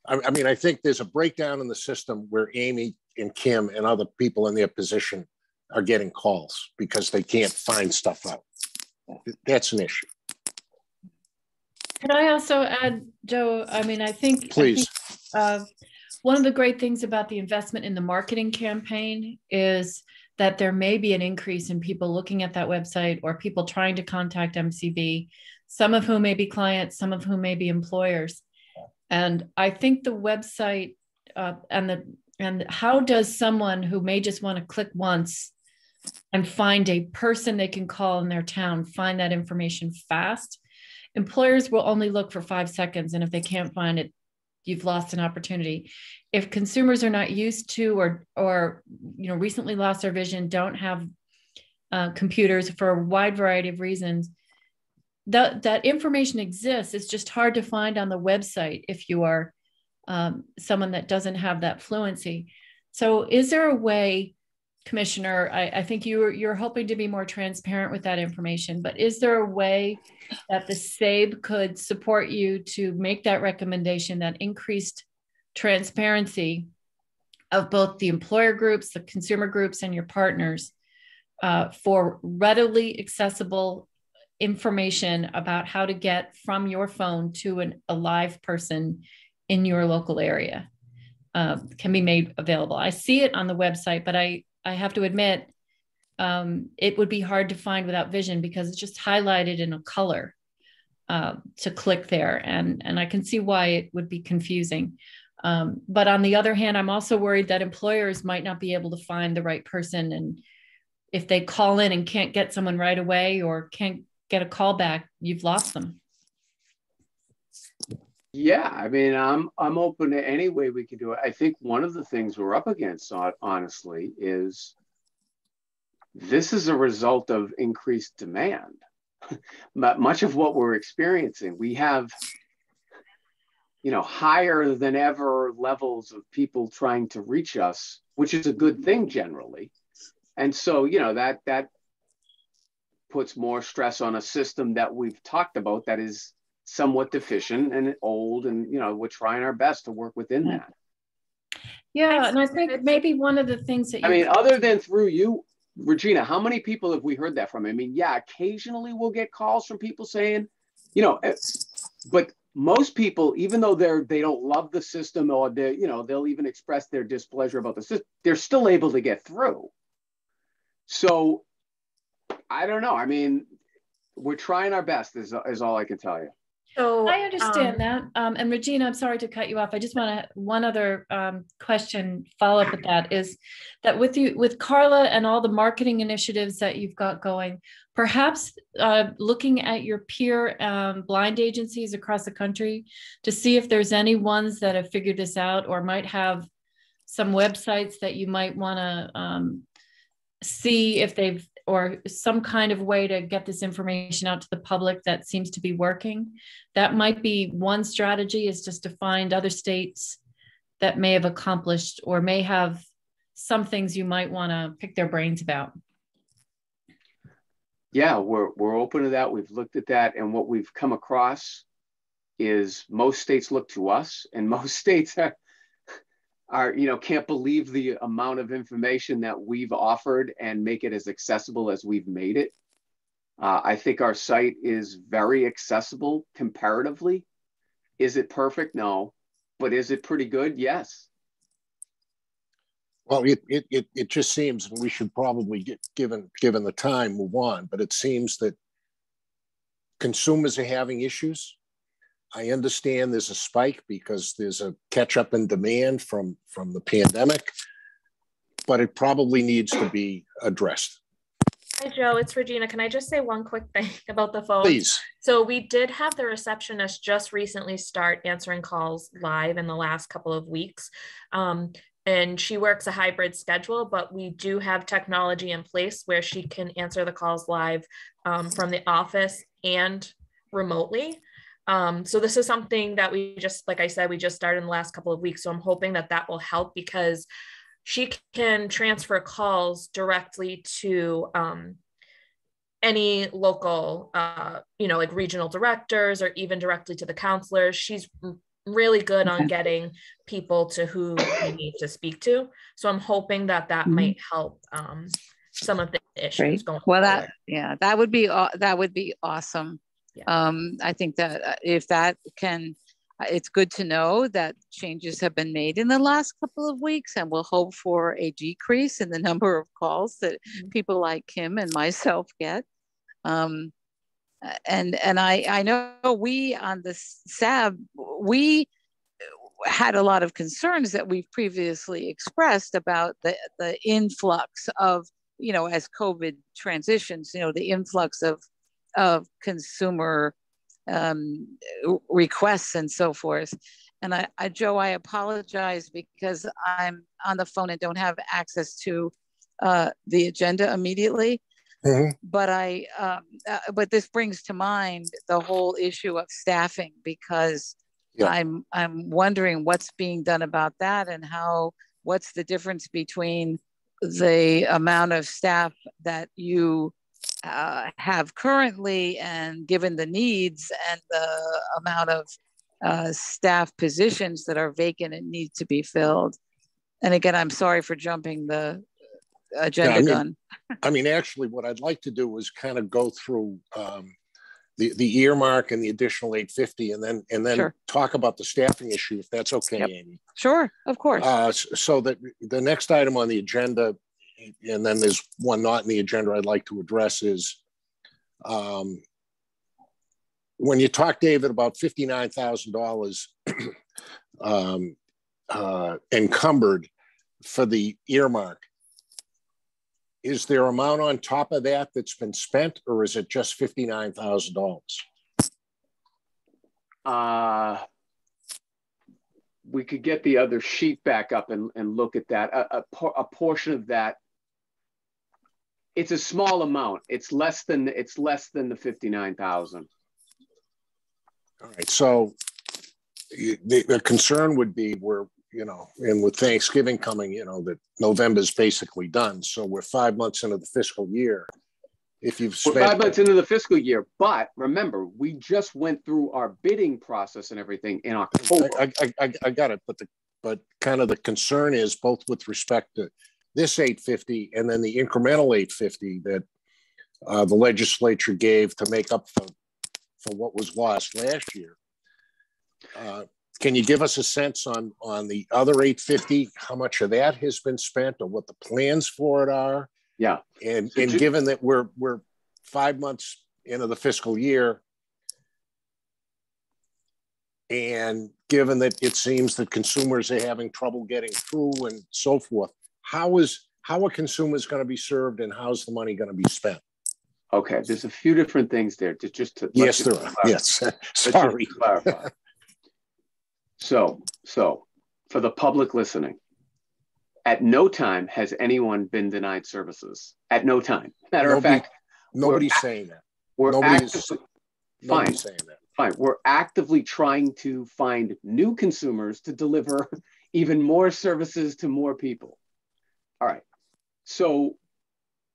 I mean, I think there's a breakdown in the system where Amy and Kim and other people in their position are getting calls because they can't find stuff out. That's an issue. Can I also add, Joe? I mean, I think. Please. One of the great things about the investment in the marketing campaign is that there may be an increase in people looking at that website or people trying to contact MCB, some of whom may be clients, some of whom may be employers. And I think the website and how does someone who may just want to click once and find a person they can call in their town, find that information fast? Employers will only look for 5 seconds, and if they can't find it, you've lost an opportunity. If consumers are not used to or recently lost their vision, don't have computers for a wide variety of reasons, that information exists. It's just hard to find on the website if you are someone that doesn't have that fluency. So is there a way, Commissioner, I think you're hoping to be more transparent with that information, but is there a way that the SAB could support you to make that recommendation, that increased transparency of both the employer groups, the consumer groups, and your partners for readily accessible information about how to get from your phone to a live person in your local area can be made available? I see it on the website, but I have to admit, it would be hard to find without vision because it's just highlighted in a color to click there. And I can see why it would be confusing. But on the other hand, I'm also worried that employers might not be able to find the right person. And if they call in and can't get someone right away or can't get a call back, you've lost them. Yeah, I mean, I'm open to any way we can do it. I think one of the things we're up against, honestly, is this is a result of increased demand. But much of what we're experiencing, we have, higher than ever levels of people trying to reach us, which is a good thing generally. And so, that puts more stress on a system that we've talked about that is somewhat deficient and old, and we're trying our best to work within that. Yeah, and I think maybe one of the things that other than through you, Regina, how many people have we heard that from? I mean, yeah, occasionally we'll get calls from people saying, but most people, even though they don't love the system, or they'll even express their displeasure about the system, they're still able to get through. So I don't know. I mean, we're trying our best is all I can tell you. So I understand that. And Regina, I'm sorry to cut you off. I just want to, one other question, follow up with that is that with Carla and all the marketing initiatives that you've got going, perhaps looking at your peer blind agencies across the country to see if there's any ones that have figured this out or might have some websites that you might want to see if they've, or some kind of way to get this information out to the public that seems to be working. That might be one strategy, is just to find other states that may have accomplished or may have some things you might want to pick their brains about. Yeah, we're open to that. We've looked at that, and what we've come across is most states look to us, and most states are can't believe the amount of information that we've offered and make it as accessible as we've made it. I think our site is very accessible comparatively. Is it perfect? No. But is it pretty good? Yes. Well, it just seems, and we should probably get given the time, move on, but it seems that consumers are having issues. I understand there's a spike because there's a catch up in demand from the pandemic, but it probably needs to be addressed. Hi, Joe, it's Regina. Can I just say one quick thing about the phone? Please. So we did have the receptionist just recently start answering calls live in the last couple of weeks. And she works a hybrid schedule, but we do have technology in place where she can answer the calls live from the office and remotely. So this is something that we just, like I said, we just started in the last couple of weeks. So I'm hoping that will help because she can transfer calls directly to any local, like regional directors or even directly to the counselors. She's really good on getting people to who we need to speak to. So I'm hoping that might help some of the issues going forward. That would be awesome. Yeah. I think that if that can, it's good to know that changes have been made in the last couple of weeks, and we'll hope for a decrease in the number of calls that people like Kim and myself get. And I know we on the SAB, we had a lot of concerns that we've previously expressed about the influx of, you know, as COVID transitions, you know, the influx of consumer requests and so forth. And Joe, I apologize because I'm on the phone and don't have access to the agenda immediately. Mm-hmm. But this brings to mind the whole issue of staffing, because I'm wondering what's being done about that, and what's the difference between the amount of staff that you have currently, and given the needs, and the amount of staff positions that are vacant and need to be filled. And again, I'm sorry for jumping the agenda gun. I mean, actually, what I'd like to do is kind of go through the earmark and the additional 850, and then Sure. talk about the staffing issue, if that's okay, Yep. Amy. Sure, of course. So that the next item on the agenda, and then there's one not in the agenda I'd like to address, is when you talk, David, about $59,000 encumbered for the earmark, is there amount on top of that that's been spent, or is it just $59,000? We could get the other sheet back up and look at that. A portion of that, it's a small amount. It's less than the 59,000. All right. So the concern would be and with Thanksgiving coming, that November's basically done. So we're 5 months into the fiscal year. If you've spent— We're 5 months into the fiscal year, but remember, we just went through our bidding process and everything in October. I got it, but kind of the concern is both with respect to this 850 and then the incremental 850 that the legislature gave to make up for what was lost last year. Can you give us a sense on the other 850, how much of that has been spent, or what the plans for it are? Yeah. And given that we're 5 months into the fiscal year, and given that it seems that consumers are having trouble getting through and so forth, how are consumers going to be served, and how's the money going to be spent? Okay, there's a few different things there. Yes, there are. Yes, sorry. Clarify. So for the public listening, at no time has anyone been denied services. At no time. Matter of fact, nobody's saying that. Nobody's saying that. Fine. We're actively trying to find new consumers to deliver even more services to more people. All right. So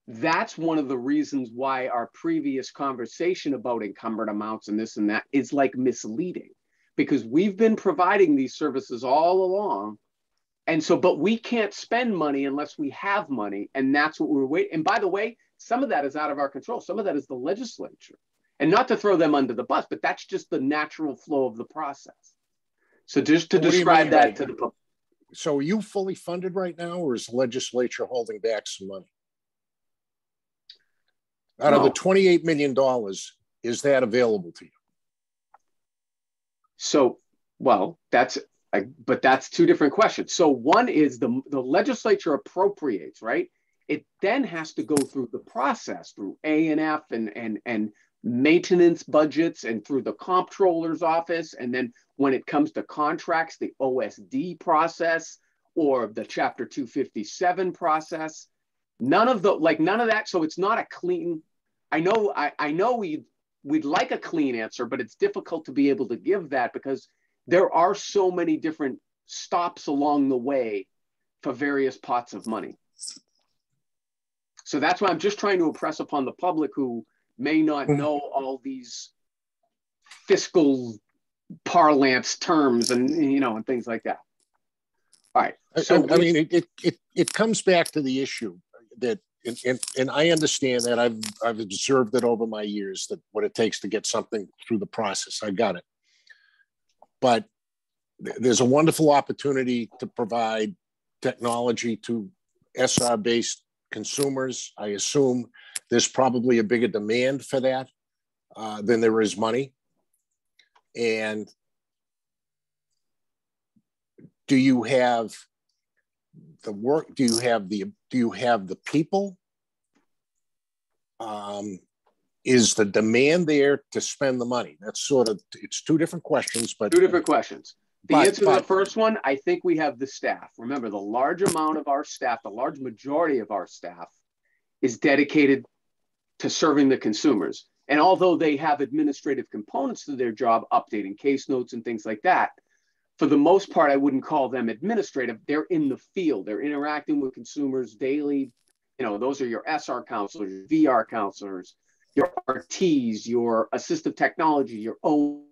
that's one of the reasons why our previous conversation about encumbered amounts and this and that is like misleading, because we've been providing these services all along. And so, but we can't spend money unless we have money. And that's what we're waiting. And by the way, some of that is out of our control. Some of that is the legislature. And not to throw them under the bus, but that's just the natural flow of the process. So just to describe that to the public. So are you fully funded right now, or is the legislature holding back some money? Out of the $28 million, is that available to you? So, well, that's two different questions. So one is the legislature appropriates, right? It then has to go through the process through A&F and maintenance budgets and through the comptroller's office. And then when it comes to contracts, the OSD process or the Chapter 257 process, none of that. So it's not a clean, I know we'd like a clean answer, but it's difficult to be able to give that because there are so many different stops along the way for various pots of money. So that's why I'm just trying to impress upon the public who may not know all these fiscal parlance terms and and things like that. All right. So I mean, it comes back to the issue that, and I understand that I've observed it over my years, that what it takes to get something through the process. I got it. But there's a wonderful opportunity to provide technology to SR-based consumers. I assume there's probably a bigger demand for that than there is money. And do you have the work? Do you have the people? Is the demand there to spend the money? That's sort of, it's two different questions, but two different questions. The answer to the first one, I think we have the staff. Remember, the large amount of our staff, the large majority of our staff is dedicated to serving the consumers. And although they have administrative components to their job, updating case notes and things like that, for the most part, I wouldn't call them administrative. They're in the field. They're interacting with consumers daily. You know, those are your SR counselors, your VR counselors, your RTs, your assistive technology, your O,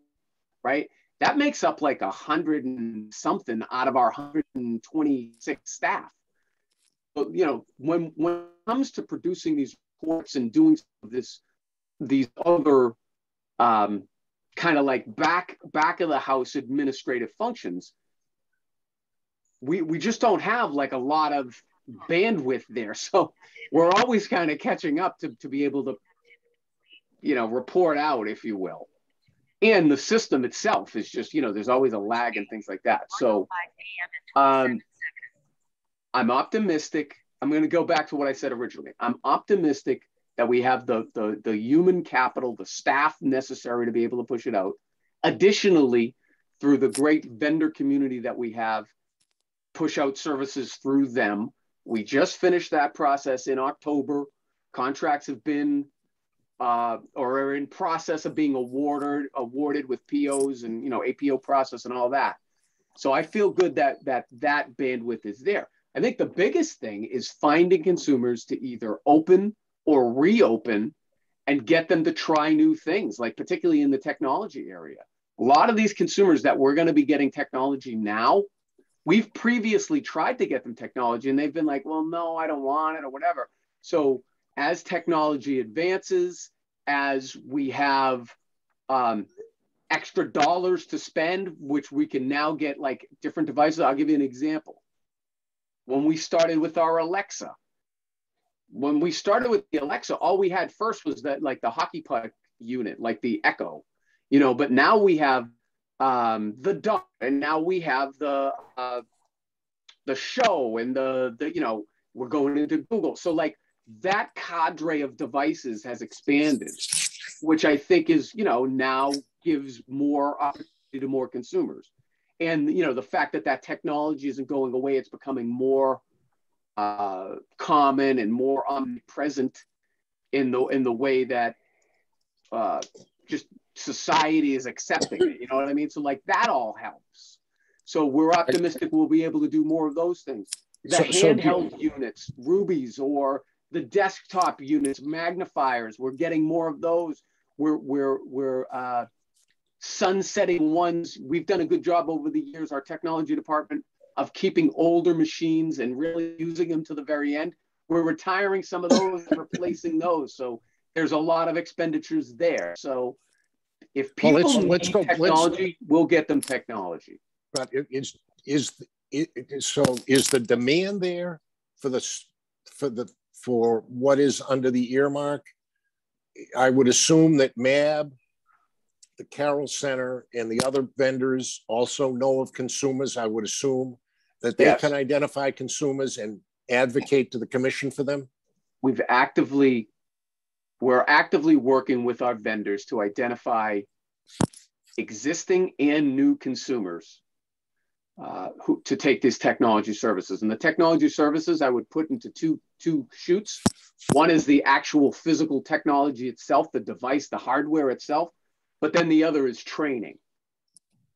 right? That makes up like 100 and something out of our 126 staff. But, you know, when it comes to producing these reports and doing these other kind of like back of the house administrative functions, we just don't have like a lot of bandwidth there. So we're always kind of catching up to be able to, you know, report out, if you will. And the system itself is just, you know, there's always a lag and things like that. So I'm optimistic. I'm going to go back to what I said originally. I'm optimistic that we have the human capital, the staff necessary to be able to push it out. Additionally, through the great vendor community that we have, push out services through them. We just finished that process in October. Contracts have been or are in process of being awarded with POs and, you know, APO process and all that. So I feel good that bandwidth is there. I think the biggest thing is finding consumers to either open or reopen and get them to try new things, like particularly in the technology area. A lot of these consumers that we're going to be getting technology now, we've previously tried to get them technology and they've been like, well, no, I don't want it or whatever. So as technology advances, as we have extra dollars to spend, which we can now get like different devices. I'll give you an example. When we started with our Alexa, all we had first was that like the hockey puck unit, like the Echo, you know, but now we have the Dot, and now we have the Show, and the you know, we're going into Google. So like that cadre of devices has expanded, which I think is, you know, now gives more opportunity to more consumers. And, you know, the fact that technology isn't going away, it's becoming more common and more omnipresent in the way that just society is accepting it. You know what I mean? So like that all helps. So we're optimistic we'll be able to do more of those things. The handheld units, Rubies, or the desktop units, magnifiers, we're getting more of those. We're sunsetting ones. We've done a good job over the years, our technology department, of keeping older machines and really using them to the very end. We're retiring some of those and replacing those. So there's a lot of expenditures there. So if people need technology, we'll get them technology. But is the demand there for what is under the earmark? I would assume that MAB, the Carroll Center, and the other vendors also know of consumers. I would assume that they can identify consumers and advocate to the commission for them. We're actively working with our vendors to identify existing and new consumers to take these technology services. And the technology services I would put into two chutes. One is the actual physical technology itself, the device, the hardware itself, but then the other is training.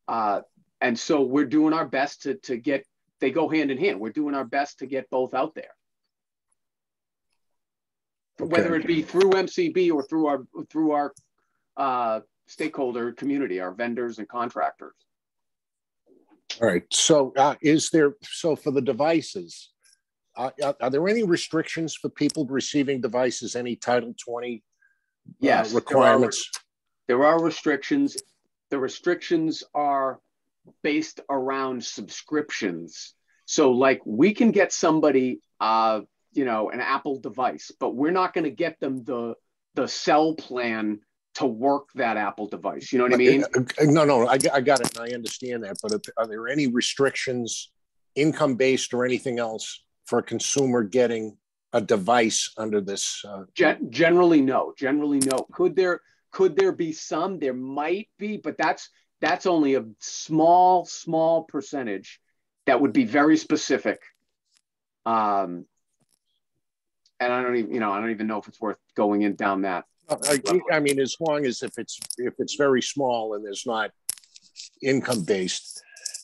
And so we're doing our best to get, they go hand in hand. We're doing our best to get both out there. Okay. Whether it be through MCB or through our stakeholder community, our vendors and contractors. All right. So for the devices, are there any restrictions for people receiving devices, any Title 20 yes, requirements? There are restrictions. The restrictions are based around subscriptions. So like we can get somebody, you know, an Apple device, but we're not going to get them the cell plan to work that Apple device. You know what I mean? No, I got it. And I understand that. But are there any restrictions, income-based or anything else, for a consumer getting a device under this? Generally, no. Generally, no. Could there be some? There might be, but that's only a small percentage that would be very specific. And I don't even know if it's worth going in down that. I mean, as long as if it's very small and there's not income based,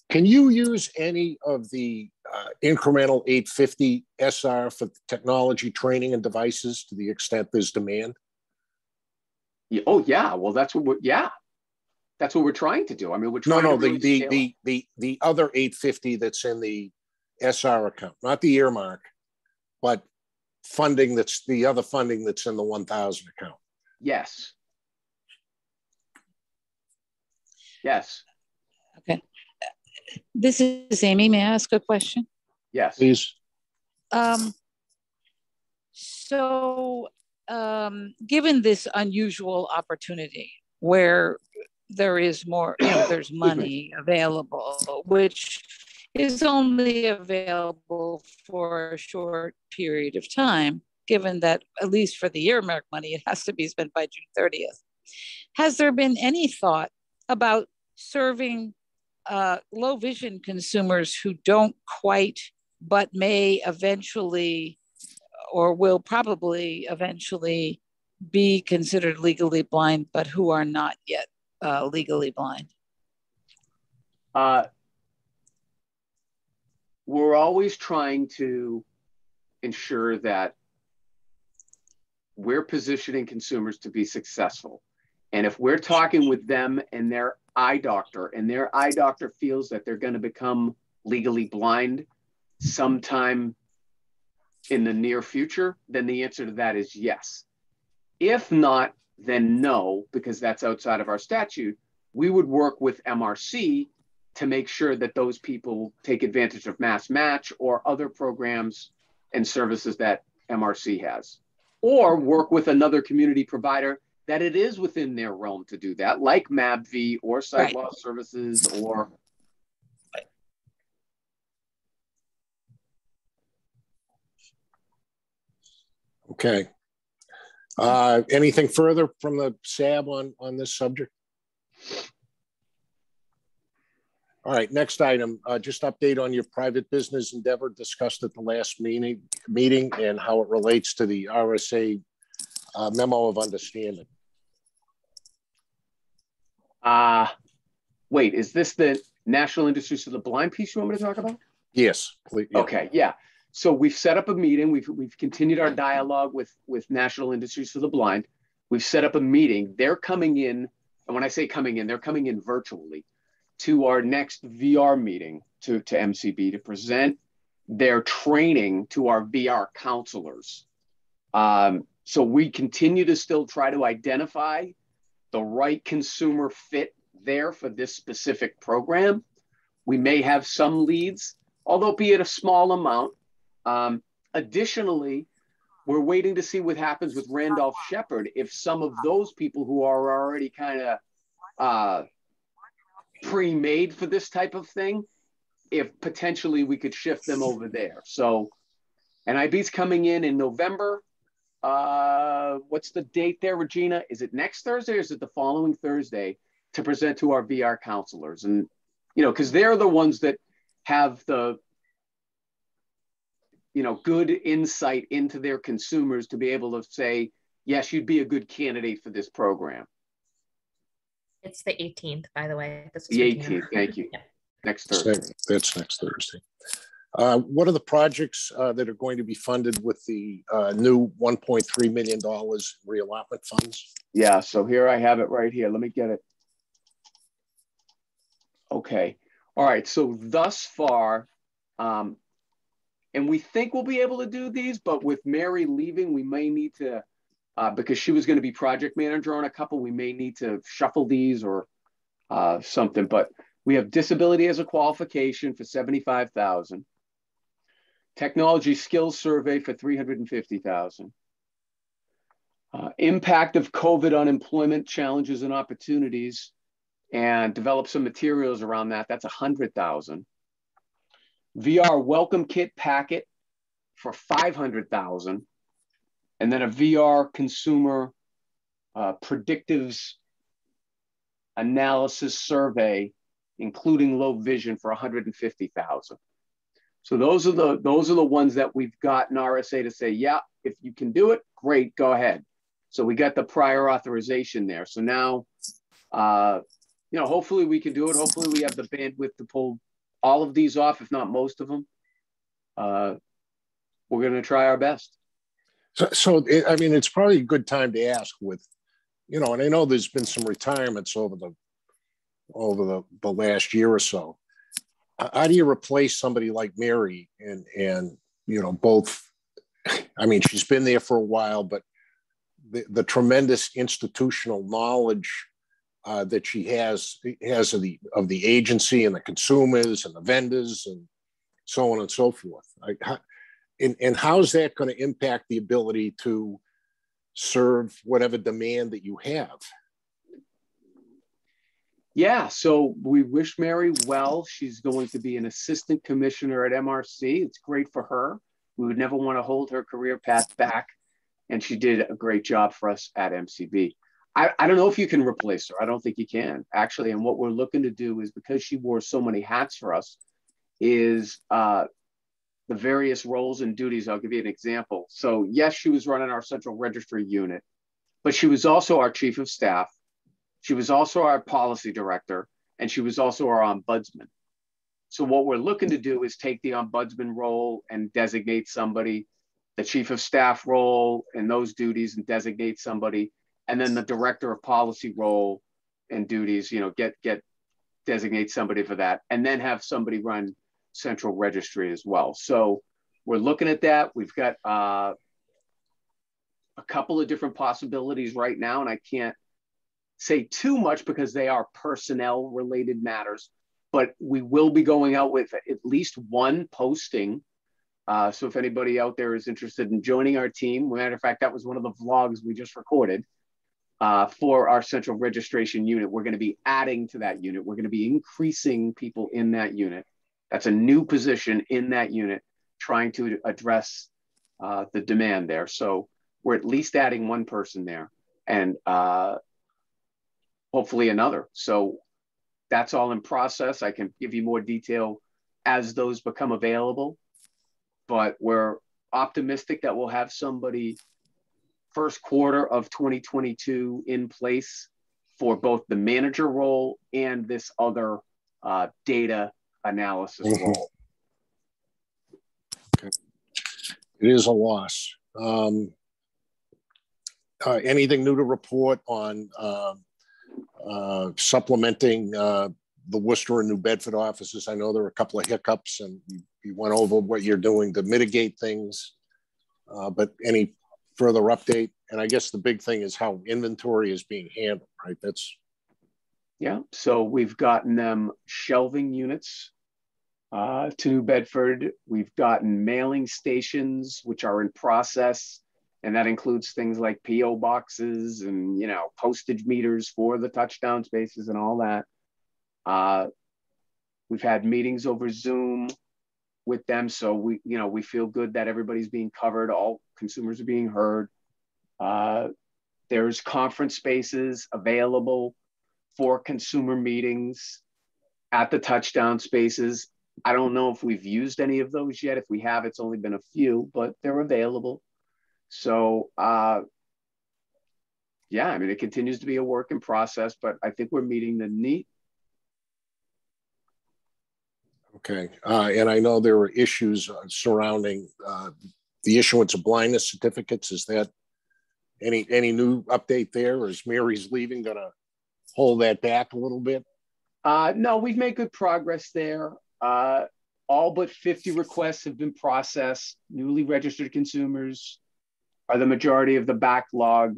can you use any of the incremental 850 SR for technology training and devices to the extent there's demand? Oh yeah, well that's what we're trying to do. I mean, we're trying to really the other 850 that's in the SR account, not the earmark, but funding that's the other funding that's in the 1,000 account. Yes. Yes. Okay. This is Amy. May I ask a question? Yes. Please. Given this unusual opportunity where there is more, there's money available, which is only available for a short period of time, given that at least for the earmark money, it has to be spent by June 30th. Has there been any thought about serving low vision consumers who don't quite, but may eventually, or will probably eventually be considered legally blind, but who are not yet legally blind? We're always trying to ensure that we're positioning consumers to be successful. And if we're talking with them and their eye doctor, and their eye doctor feels that they're going to become legally blind sometime in the near future, then the answer to that is yes. If not, then no, because that's outside of our statute. We would work with MRC to make sure that those people take advantage of Mass Match or other programs and services that MRC has, or work with another community provider that it is within their realm to do that, like MABV or Sight Loss Services or. Okay. Anything further from the SAB on this subject? All right, next item, just update on your private business endeavor discussed at the last meeting and how it relates to the RSA memo of understanding. Wait, is this the National Industries of the Blind piece you want me to talk about? Yes, please. Yeah. Okay, yeah. So we've set up a meeting. We've continued our dialogue with National Industries for the Blind. We've set up a meeting. They're coming in, and when I say coming in, they're coming in virtually to our next VR meeting to MCB to present their training to our VR counselors. So we continue to still try to identify the right consumer fit there for this specific program. We may have some leads, although be it a small amount. Additionally, we're waiting to see what happens with Randolph Shepherd, if some of those people who are already kind of pre-made for this type of thing, if potentially we could shift them over there. So NIB's coming in November. What's the date there, Regina? Is it next Thursday or is it the following Thursday to present to our VR counselors? And, because they're the ones that have the, good insight into their consumers to be able to say, yes, you'd be a good candidate for this program. It's the 18th, by the way. This is the 18th, thank you. Yeah. Next Thursday. That's next Thursday. What are the projects that are going to be funded with the new $1.3 million reallotment funds? Yeah, so here I have it right here. Let me get it. Okay. All right, so thus far, and we think we'll be able to do these, but with Mary leaving, we may need to, because she was going to be project manager on a couple, we may need to shuffle these or something. But We have disability as a qualification for 75,000. Technology skills survey for 350,000. Impact of COVID on employment challenges and opportunities, and develop some materials around that. That's 100,000. VR welcome kit packet for 500,000, and then a VR consumer predictives analysis survey, including low vision, for 150,000. So those are the ones that we've gotten RSA to say, yeah, if you can do it, great, go ahead. So we got the prior authorization there. So now, you know, hopefully we can do it. Hopefully we have the bandwidth to pull all of these off, if not most of them. We're going to try our best. So I mean, it's probably a good time to ask with, you know, and I know there's been some retirements over the last year or so. How do you replace somebody like Mary and you know, both, I mean, she's been there for a while, but the tremendous institutional knowledge that she has of the agency and the consumers and the vendors and so on and so forth. And how's that going to impact the ability to serve whatever demand that you have? Yeah, so we wish Mary well. She's going to be an assistant commissioner at MRC. It's great for her. We would never want to hold her career path back. And she did a great job for us at MCB. I don't know if you can replace her. I don't think you can, actually. And what we're looking to do is, because she wore so many hats for us, is the various roles and duties. I'll give you an example. So yes, she was running our central registry unit, but she was also our chief of staff. She was also our policy director, and she was also our ombudsman. So what we're looking to do is take the ombudsman role and designate somebody, the chief of staff role and those duties and designate somebody, and then the director of policy role and duties, you know, designate somebody for that, and then have somebody run central registry as well. So we're looking at that. We've got a couple of different possibilities right now, and I can't say too much because they are personnel related matters, but we will be going out with at least one posting. So if anybody out there is interested in joining our team, matter of fact, that was one of the vlogs we just recorded for our central registration unit. We're going to be adding to that unit. We're going to be increasing people in that unit. That's a new position in that unit, trying to address the demand there. So we're at least adding one person there, and hopefully another. So that's all in process. I can give you more detail as those become available, but we're optimistic that we'll have somebody first quarter of 2022 in place for both the manager role and this other data analysis role. Okay. It is a loss. Anything new to report on supplementing the Worcester and New Bedford offices? I know there were a couple of hiccups, and you went over what you're doing to mitigate things, but any further update? And I guess the big thing is how inventory is being handled, right? Yeah, so we've gotten them shelving units to New Bedford. We've gotten mailing stations, which are in process. And that includes things like PO boxes and, you know, postage meters for the touchdown spaces and all that. We've had meetings over Zoom with them. So we feel good that everybody's being covered. All consumers are being heard. There's conference spaces available for consumer meetings at the touchdown spaces. I don't know if we've used any of those yet. If we have, it's only been a few, but they're available. So, yeah, I mean, it continues to be a work in process, but I think we're meeting the need. Okay. And I know there were issues surrounding the issuance of blindness certificates. Is that any new update there? Or is Mary's leaving going to hold that back a little bit? No, we've made good progress there. All but 50 requests have been processed. Newly registered consumers are the majority of the backlog.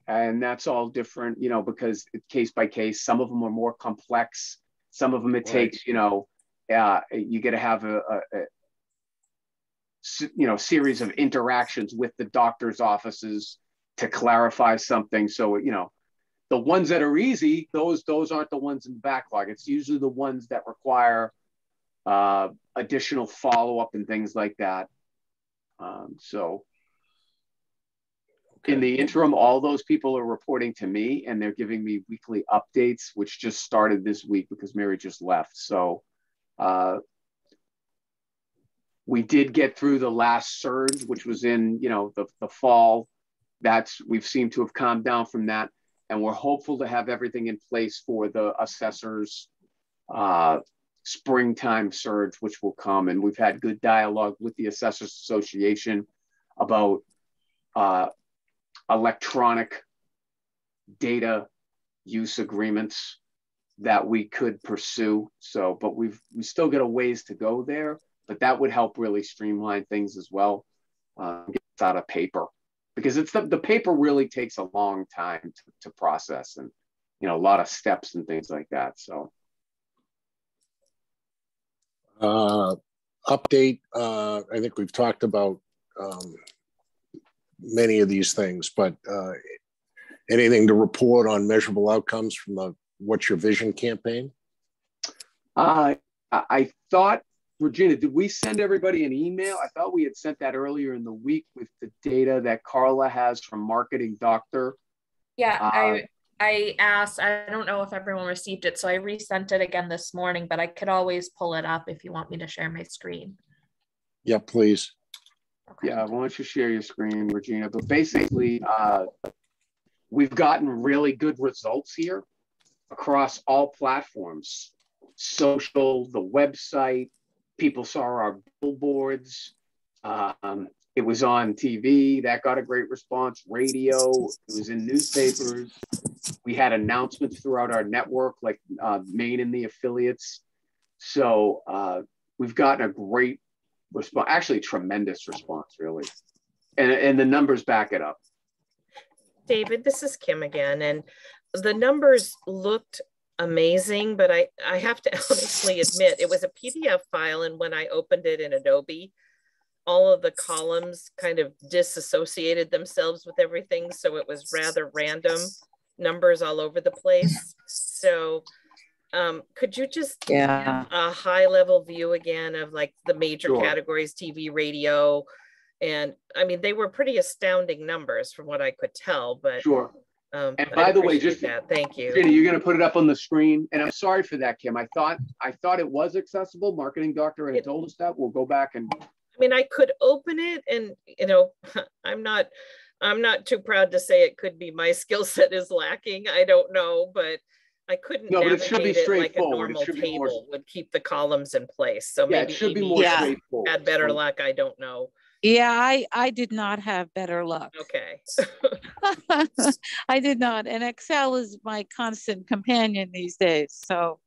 And that's all different, you know, because it's case by case. Some of them are more complex Some of them it takes, you know, you got to have a series of interactions with the doctor's offices to clarify something. So, you know, the ones that are easy, those aren't the ones in the backlog. It's usually the ones that require additional follow-up and things like that. So in the interim, all those people are reporting to me and they're giving me weekly updates, which just started this week because Mary just left. So we did get through the last surge, which was in, you know, the fall. We've seemed to have calmed down from that. And we're hopeful to have everything in place for the assessors springtime surge, which will come. And we've had good dialogue with the Assessors Association about electronic data use agreements that we could pursue. So, but we still got a ways to go there, but that would help really streamline things as well. Get it out of paper, because it's the paper really takes a long time to process, and, you know, a lot of steps and things like that. So update, I think we've talked about many of these things, but anything to report on measurable outcomes from the What's Your Vision campaign? I thought, Regina, did we send everybody an email? I thought we had sent that earlier in the week with the data that Carla has from Marketing Doctor. Yeah, I asked, I don't know if everyone received it, so I resent it again this morning, but I could always pull it up if you want me to share my screen. Yeah, please. Okay. Yeah, why don't you share your screen, Regina? But basically, we've gotten really good results here across all platforms. Social, the website, people saw our billboards. It was on TV, that got a great response. Radio, it was in newspapers. We had announcements throughout our network, like Maine and the affiliates. So we've gotten a great response, actually tremendous response, really. And the numbers back it up. David, this is Kim again. And the numbers looked amazing, but I have to honestly admit, it was a PDF file. And when I opened it in Adobe, all of the columns kind of disassociated themselves with everything. So it was rather random numbers all over the place. So could you just give a high level view again of like the major categories, TV, radio? And I mean, they were pretty astounding numbers from what I could tell, but and by the way, just thank you. Jenny, you're going to put it up on the screen. And I'm sorry for that, Kim. I thought it was accessible. Marketing Doctor had told us that. We'll go back and. I mean, I could open it, and you know, I'm not too proud to say it could be my skill set is lacking. I don't know, but I couldn't navigate it like a normal table would keep the columns in place. So maybe it should be more straightforward. Had better luck. I don't know. Yeah, I did not have better luck. Okay. I did not. And Excel is my constant companion these days. So,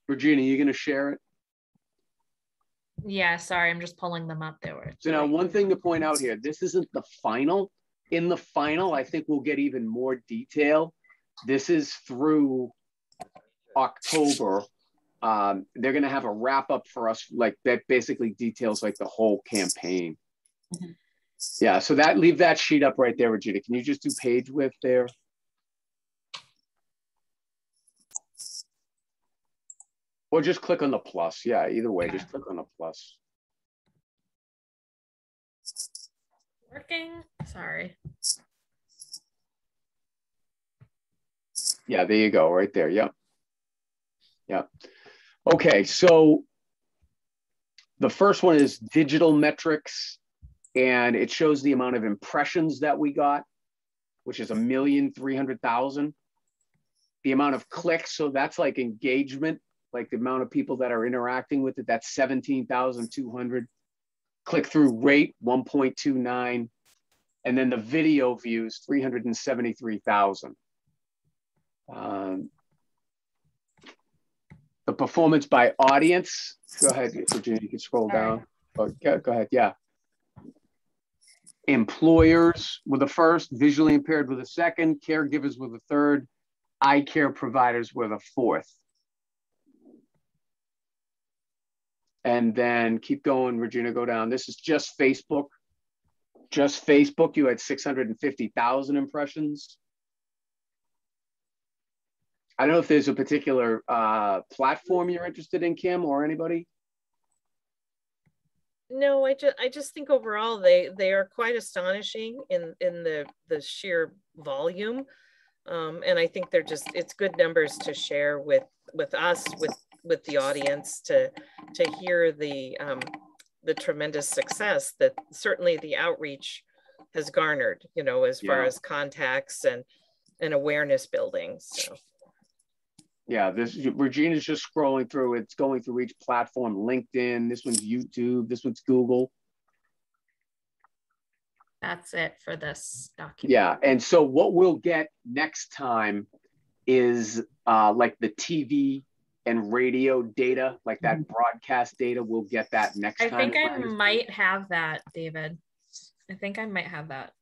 Regina, you going to share it? Yeah, sorry, I'm just pulling them up. So now one thing to point out here, this isn't the final. In the final, I think we'll get even more detail. This is through October. They're going to have a wrap up for us, like that basically details like the whole campaign. Mm-hmm. Yeah, so leave that sheet up right there, Regina. Can you just do page width there? Or just click on the plus. Yeah, either way, just click on the plus. Working? Sorry. Yeah, there you go, right there. Yep. Yep. Okay, so the first one is digital metrics, and it shows the amount of impressions that we got, which is 1,300,000. The amount of clicks, so that's like engagement, like the amount of people that are interacting with it, that's 17,200. Click-through rate, 1.29. And then the video views, 373,000. The performance by audience, go ahead, Virginia, you can scroll down. Oh, go ahead, yeah. Employers were the first, visually impaired were the second, caregivers were the third, eye care providers were the fourth. And then keep going, Regina, go down. This is just Facebook. Just Facebook, you had 650,000 impressions. I don't know if there's a particular platform you're interested in, Kim, or anybody. No, I just think overall they are quite astonishing in the sheer volume, and I think it's good numbers to share with us, with the audience, to hear the tremendous success that certainly the outreach has garnered, you know, as far as contacts and awareness building. So. Yeah, Regina's just scrolling through. It's going through each platform. LinkedIn, this one's YouTube, this one's Google. That's it for this document. Yeah, and so what we'll get next time is like the TV and radio data, like that broadcast data. We'll get that next time. I think I might have that, David. I think I might have that.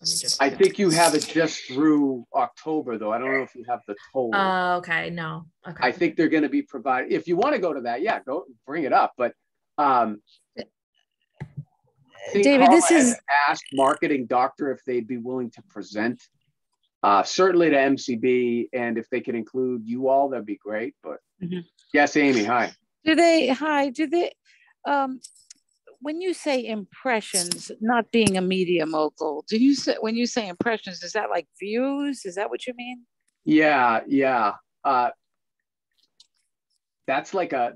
Let me just. I think you have it just through October, though. I don't know if you have the total. Okay, no. Okay. I think they're going to be provided. If you want to go to that, yeah, go bring it up. But David, this is asked marketing doctor if they'd be willing to present. Certainly to MCB, and if they could include you all, that'd be great. But yes, Amy, hi. Do they? When you say impressions, not being a media mogul, when you say impressions, is that like views? Is that what you mean? Yeah. That's like a.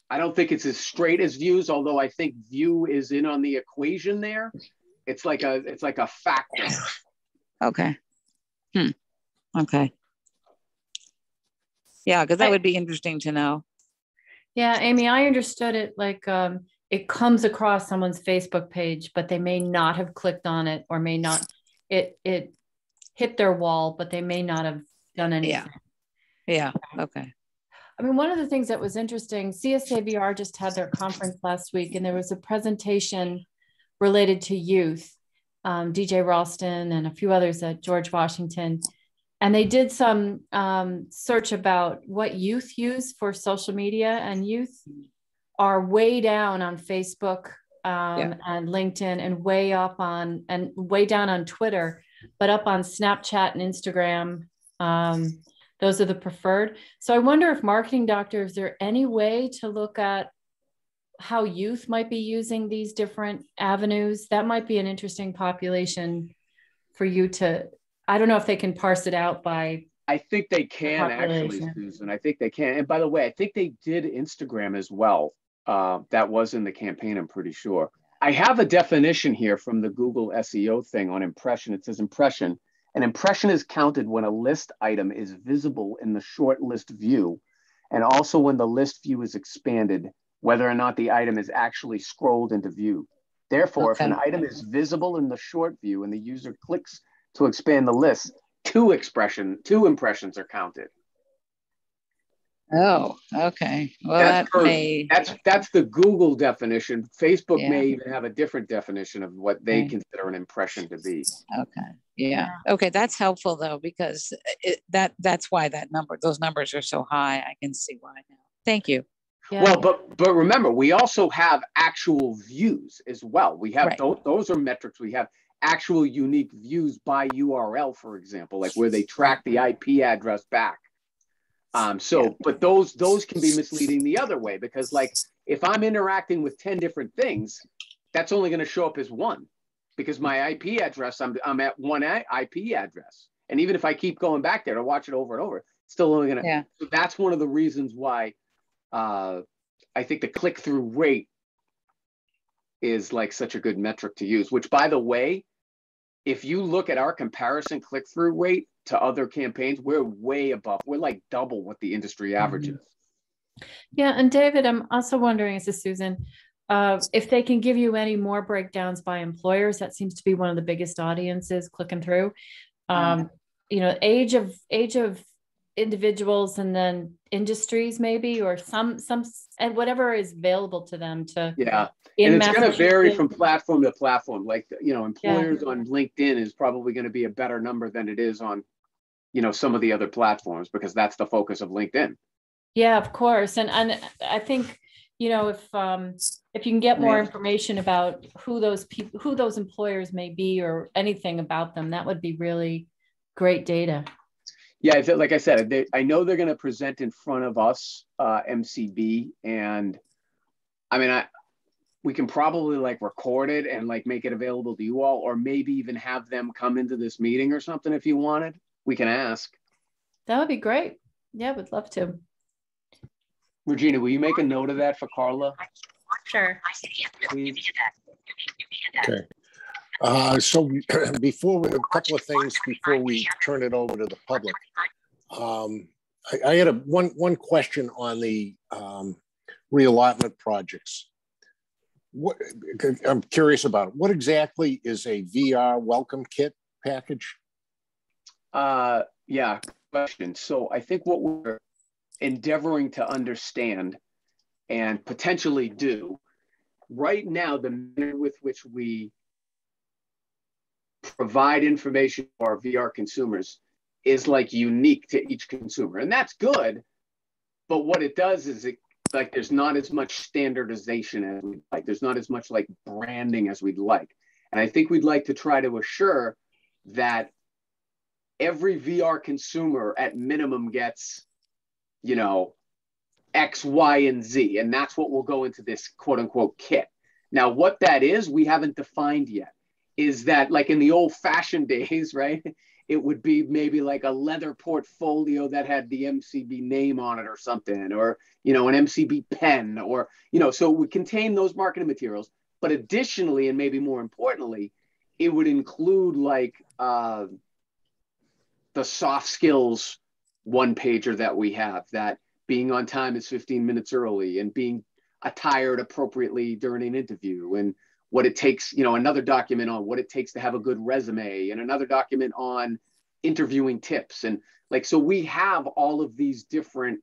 I don't think it's as straight as views, although I think view is in on the equation there. It's like a factor. Okay. Okay. Yeah, because that would be interesting to know. Yeah, Amy, I understood it like it comes across someone's Facebook page, but they may not have clicked on it, or may not, it hit their wall, but they may not have done anything. Yeah. Okay. I mean, one of the things that was interesting, CSABR just had their conference last week, and there was a presentation related to youth, DJ Ralston and a few others at George Washington. And they did some search about what youth use for social media, and youth are way down on Facebook and LinkedIn, and way down on Twitter, but up on Snapchat and Instagram. Those are the preferred. So I wonder if marketing doctor, is there any way to look at how youth might be using these different avenues? That might be an interesting population for you to, I don't know if they can parse it out by. I think they can actually, Susan. I think they can. And by the way, I think they did Instagram as well. That was in the campaign, I'm pretty sure. I have a definition here from the Google SEO thing on impression. It says impression. An impression is counted when a list item is visible in the short list view, and also when the list view is expanded, whether or not the item is actually scrolled into view. Therefore, if an item is visible in the short view and the user clicks to expand the list, two impressions are counted. Oh, okay. Well, that's the Google definition. Facebook may even have a different definition of what they consider an impression to be. Okay. Yeah. Okay, that's helpful though, because that's why those numbers are so high. I can see why now. Thank you. Yeah. Well, but remember, we also have actual views as well. We have those are metrics. We have actual unique views by URL, for example, like where they track the IP address back. But those can be misleading the other way, because like if I'm interacting with 10 different things, that's only going to show up as one, because my IP address, I'm at one IP address. And even if I keep going back there to watch it over and over, it's still only going to, so that's one of the reasons why I think the click-through rate is like such a good metric to use, which by the way, if you look at our comparison click-through rate to other campaigns, we're way above. We're like double what the industry average is. Yeah, and David, I'm also wondering, this is Susan, if they can give you any more breakdowns by employers. That seems to be one of the biggest audiences clicking through. You know, age of individuals and then industries maybe, or some, and whatever is available to them to. Yeah. And it's going to vary from platform to platform. Like, you know, employers on LinkedIn is probably going to be a better number than it is on, you know, some of the other platforms, because that's the focus of LinkedIn. Yeah, of course. And I think, you know, if you can get more information about who those people, who those employers may be, or anything about them, that would be really great data. Yeah, like I said, I know they're going to present in front of us, MCB, and I mean, we can probably like record it and like make it available to you all, or maybe even have them come into this meeting or something if you wanted. We can ask. That would be great. Yeah, would love to. Regina, will you make a note of that for Carla? Sure. Please. Okay. So before a couple of things before we turn it over to the public. I had one question on the reallotment projects. I'm curious about it. What exactly is a VR welcome kit package? Yeah, question. So I think what we're endeavoring to understand and potentially do right now, the manner with which we provide information to our VR consumers is like unique to each consumer, and that's good. But what it does is like there's not as much standardization as we'd like. There's not as much like branding as we'd like. And I think we'd like to try to assure that every VR consumer at minimum gets, you know, X, Y, and Z. And that's what will go into this quote unquote kit. Now, what that is, we haven't defined yet. Is that like in the old fashioned days, right? It would be maybe like a leather portfolio that had the MCB name on it or something, or, you know, an MCB pen, or, you know, so it would contain those marketing materials. But additionally, and maybe more importantly, it would include like the soft skills one pager that we have, that being on time is 15 minutes early, and being attired appropriately during an interview, and what it takes, you know, another document on what it takes to have a good resume, and another document on interviewing tips. And like, so we have all of these different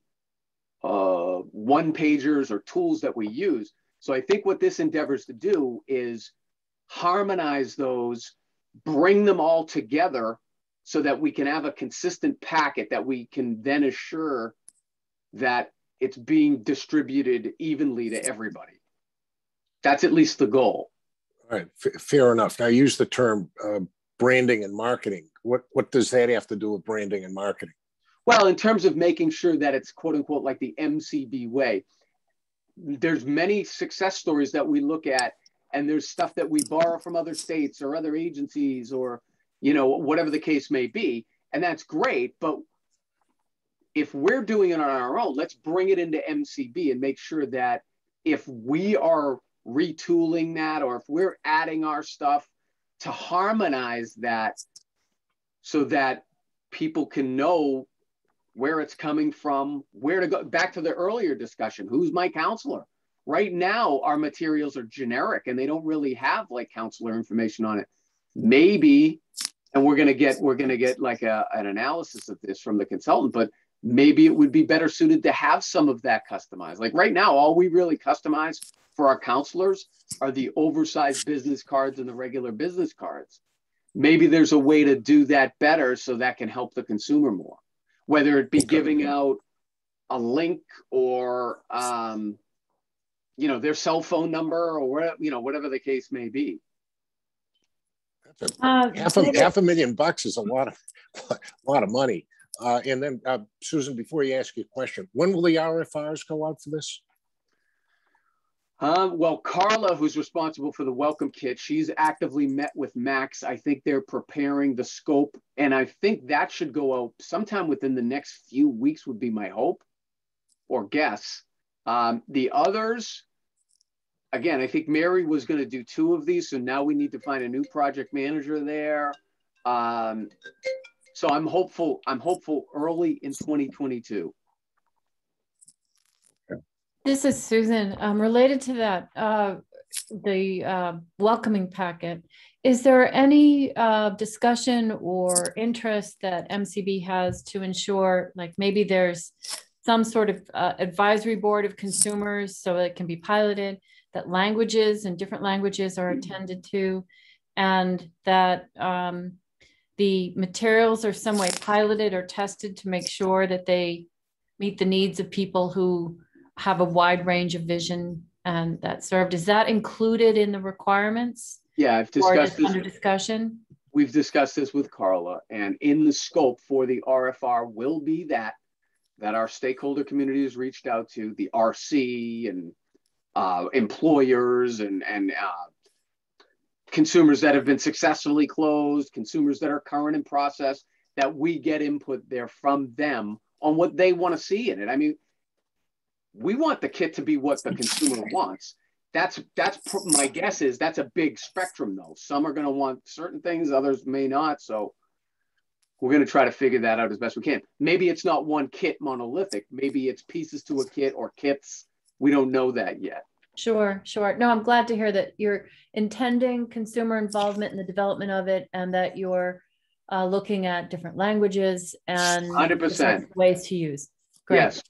one pagers or tools that we use. So I think what this endeavors to do is harmonize those, bring them all together so that we can have a consistent packet that we can then assure that it's being distributed evenly to everybody. That's at least the goal. All right, fair enough. Now, use the term branding and marketing. What does that have to do with branding and marketing? Well, in terms of making sure that it's quote unquote like the MCB way, there's many success stories that we look at, and there's stuff that we borrow from other states or other agencies, or, you know, whatever the case may be. And that's great. But if we're doing it on our own, let's bring it into MCB and make sure that if we are retooling that, or if we're adding our stuff, to harmonize that so that people can know where it's coming from, where to go. Back to the earlier discussion, who's my counselor? Right now, our materials are generic and they don't really have like counselor information on it. Maybe, and we're gonna get like an analysis of this from the consultant, but maybe it would be better suited to have some of that customized. Like right now, all we really customize for our counselors are the oversized business cards and the regular business cards. Maybe there's a way to do that better so that can help the consumer more, whether it be giving out a link or, you know, their cell phone number, or whatever, you know, whatever the case may be. Half $1,000,000 is a lot of money. And then, Susan, before you ask your question, when will the RFRs go out for this? Well, Carla, who's responsible for the welcome kit, she's actively met with Max. I think they're preparing the scope, and I think that should go out sometime within the next few weeks would be my hope or guess. The others, again, I think Mary was going to do 2 of these, so now we need to find a new project manager there. So I'm hopeful early in 2022. This is Susan. Related to that, welcoming packet, is there any discussion or interest that MCB has to ensure, like maybe there's some sort of advisory board of consumers so it can be piloted, that languages and different languages are attended to, and that the materials are some way piloted or tested to make sure that they meet the needs of people who have a wide range of vision and that served? Is that included in the requirements? Yeah, I've discussed this under discussion. We've discussed this with Carla, and in the scope for the RFR will be that our stakeholder community has reached out to the RC and employers and consumers that have been successfully closed, consumers that are current in process, that we get input there from them on what they want to see in it. I mean, we want the kit to be what the consumer wants. That's my guess is that's a big spectrum though. Some are going to want certain things, others may not. So we're going to try to figure that out as best we can. Maybe it's not one kit monolithic. Maybe it's pieces to a kit or kits. We don't know that yet. Sure. No, I'm glad to hear that you're intending consumer involvement in the development of it, and that you're looking at different languages and 100% ways to use. Great. Yes.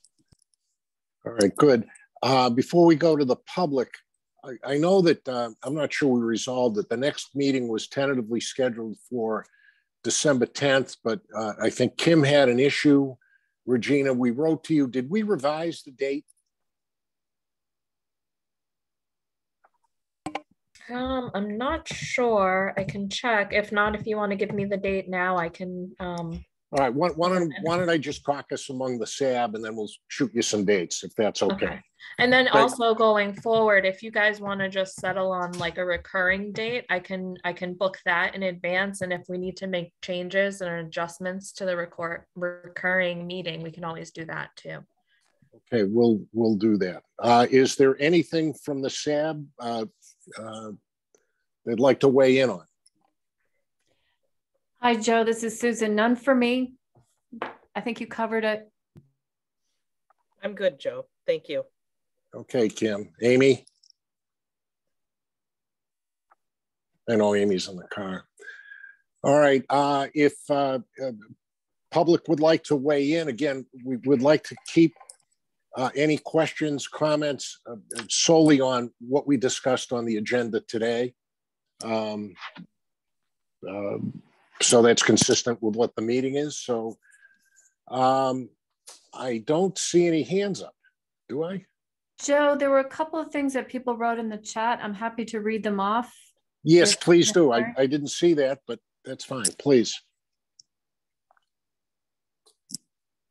All right, good. Before we go to the public, I know that I'm not sure we resolved that the next meeting was tentatively scheduled for December 10th, but I think Kim had an issue. Regina, we wrote to you. Did we revise the date? I'm not sure. I can check. If not, if you want to give me the date now, I can. All right. Why don't I just caucus among the SAB, and then we'll shoot you some dates if that's okay. And then also going forward, if you guys want to just settle on like a recurring date, I can book that in advance. And if we need to make changes and adjustments to the recurring meeting, we can always do that too. Okay, we'll do that. Is there anything from the SAB they'd like to weigh in on? Hi, Joe. This is Susan. None for me. I think you covered it. I'm good, Joe. Thank you. Okay, Kim. Amy? I know Amy's in the car. All right. If public would like to weigh in, again, we would like to keep any questions, comments solely on what we discussed on the agenda today. So that's consistent with what the meeting is. So I don't see any hands up, do I? Joe, there were a couple of things that people wrote in the chat. I'm happy to read them off. Yes, please do. I didn't see that, but that's fine, please.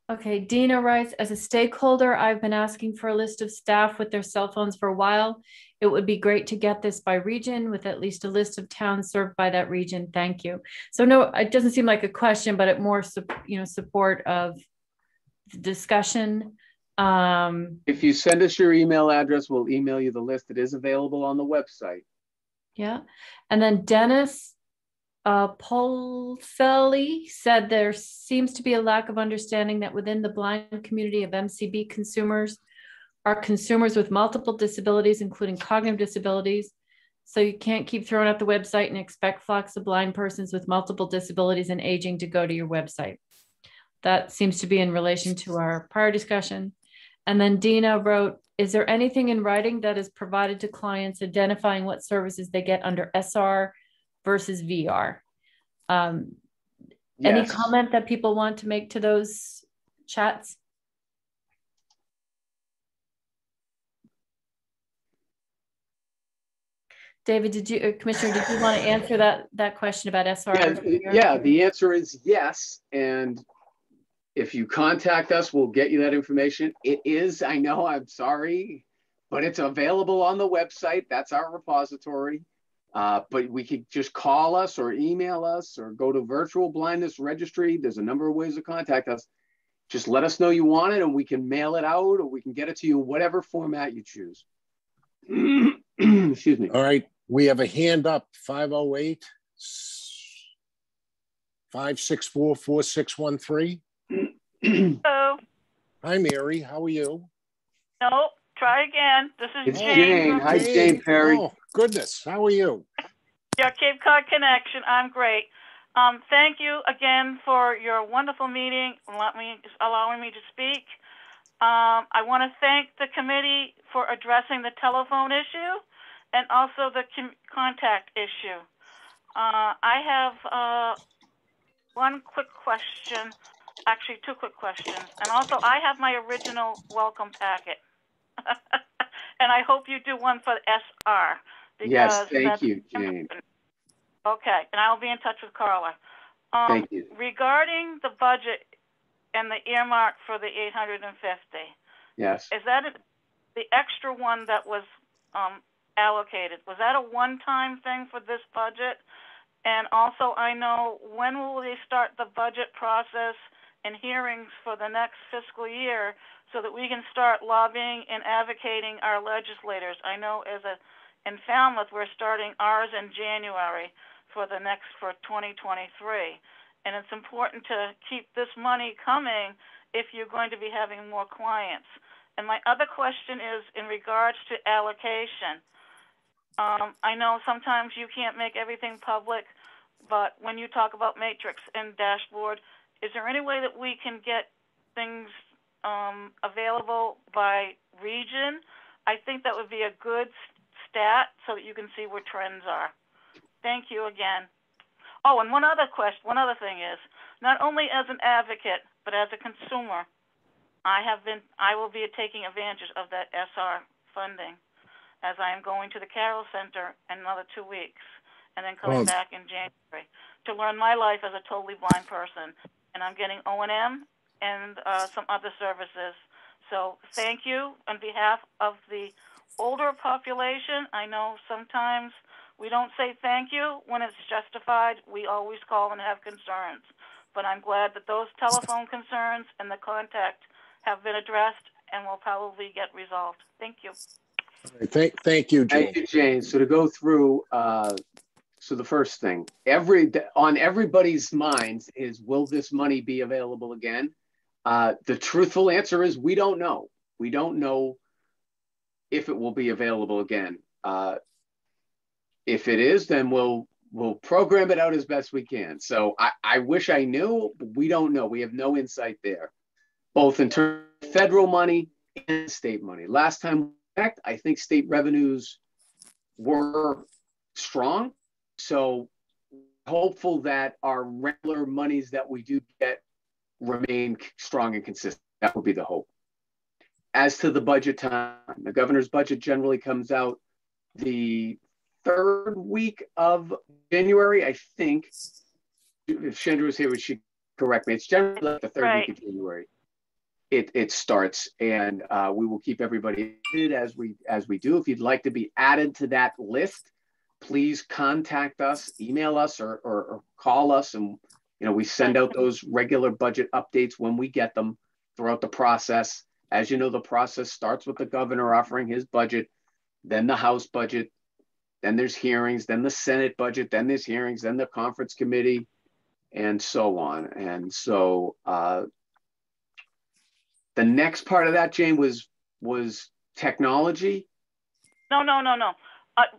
Okay, Dina writes, as a stakeholder, I've been asking for a list of staff with their cell phones for a while. It would be great to get this by region with at least a list of towns served by that region. Thank you. So no, it doesn't seem like a question, but it more, support of the discussion. If you send us your email address, we'll email you the list. It is available on the website. Yeah. And then Dennis Polselli said there seems to be a lack of understanding that within the blind community of MCB consumers are consumers with multiple disabilities, including cognitive disabilities. So you can't keep throwing out the website and expect flocks of blind persons with multiple disabilities and aging to go to your website. That seems to be in relation to our prior discussion. And then Dina wrote, is there anything in writing that is provided to clients identifying what services they get under SR versus VR? Yes. Any comment that people want to make to those chats? David, Commissioner, did you want to answer that question about SR? Yeah, the answer is yes. And if you contact us, we'll get you that information. It is, I know, I'm sorry, but it's available on the website. That's our repository. But we could just call us or email us or go to Virtual Blindness Registry. There's a number of ways to contact us. Just let us know you want it and we can mail it out or we can get it to you in whatever format you choose. Excuse me. All right. We have a hand up, 508-564-4613. Hello. Hi, Mary. How are you? Nope. Try again. This is Jane. Hi, Jane Perry. Oh, goodness. How are you? Your Cape Cod connection. I'm great. Thank you again for your wonderful meeting, allowing me to speak. I want to thank the committee for addressing the telephone issue and also the contact issue. I have one quick question, actually 2 quick questions. And also I have my original welcome packet. And I hope you do one for SR. Yes, thank you, Jane. Okay, and I'll be in touch with Carla. Thank you. Regarding the budget and the earmark for the 850. Yes. Is that the extra one that was allocated? Was that a one-time thing for this budget? And also, I know, when will they start the budget process and hearings for the next fiscal year so that we can start lobbying and advocating our legislators? I know in Falmouth, we're starting ours in January for 2023. And it's important to keep this money coming if you're going to be having more clients. And my other question is in regards to allocation. I know sometimes you can't make everything public, but when you talk about matrix and dashboard, is there any way that we can get things available by region? I think that would be a good stat so that you can see where trends are. Thank you again. Oh, and one other thing is, not only as an advocate, but as a consumer, I will be taking advantage of that SR funding as I am going to the Carroll Center in another 2 weeks and then coming back in January to learn my life as a totally blind person. And I'm getting O&M and some other services. So thank you on behalf of the older population. I know sometimes we don't say thank you when it's justified. We always call and have concerns. But I'm glad that those telephone concerns and the contact have been addressed and will probably get resolved. Thank you. Thank you, Jane. Thank you, Jane. So to go through, so the first thing, on everybody's minds is, will this money be available again? The truthful answer is we don't know. We don't know if it will be available again. If it is, then we'll program it out as best we can. So I wish I knew, but we don't know. We have no insight there, both in terms of federal money and state money. Last time we checked, I think state revenues were strong. So hopeful that our regular monies that we do get remain strong and consistent. That would be the hope. As to the budget time, the governor's budget generally comes out the 3rd week of January, I think. If Chandra was here, would she correct me? It's generally like the 3rd week of January. It starts, and we will keep everybody as we do. If you'd like to be added to that list, please contact us, email us, or call us, and we send out those regular budget updates when we get them throughout the process. As you know, the process starts with the governor offering his budget, then the House budget, then there's hearings, then the Senate budget, then there's hearings, then the conference committee, and so on. And so the next part of that, Jane, was technology. No.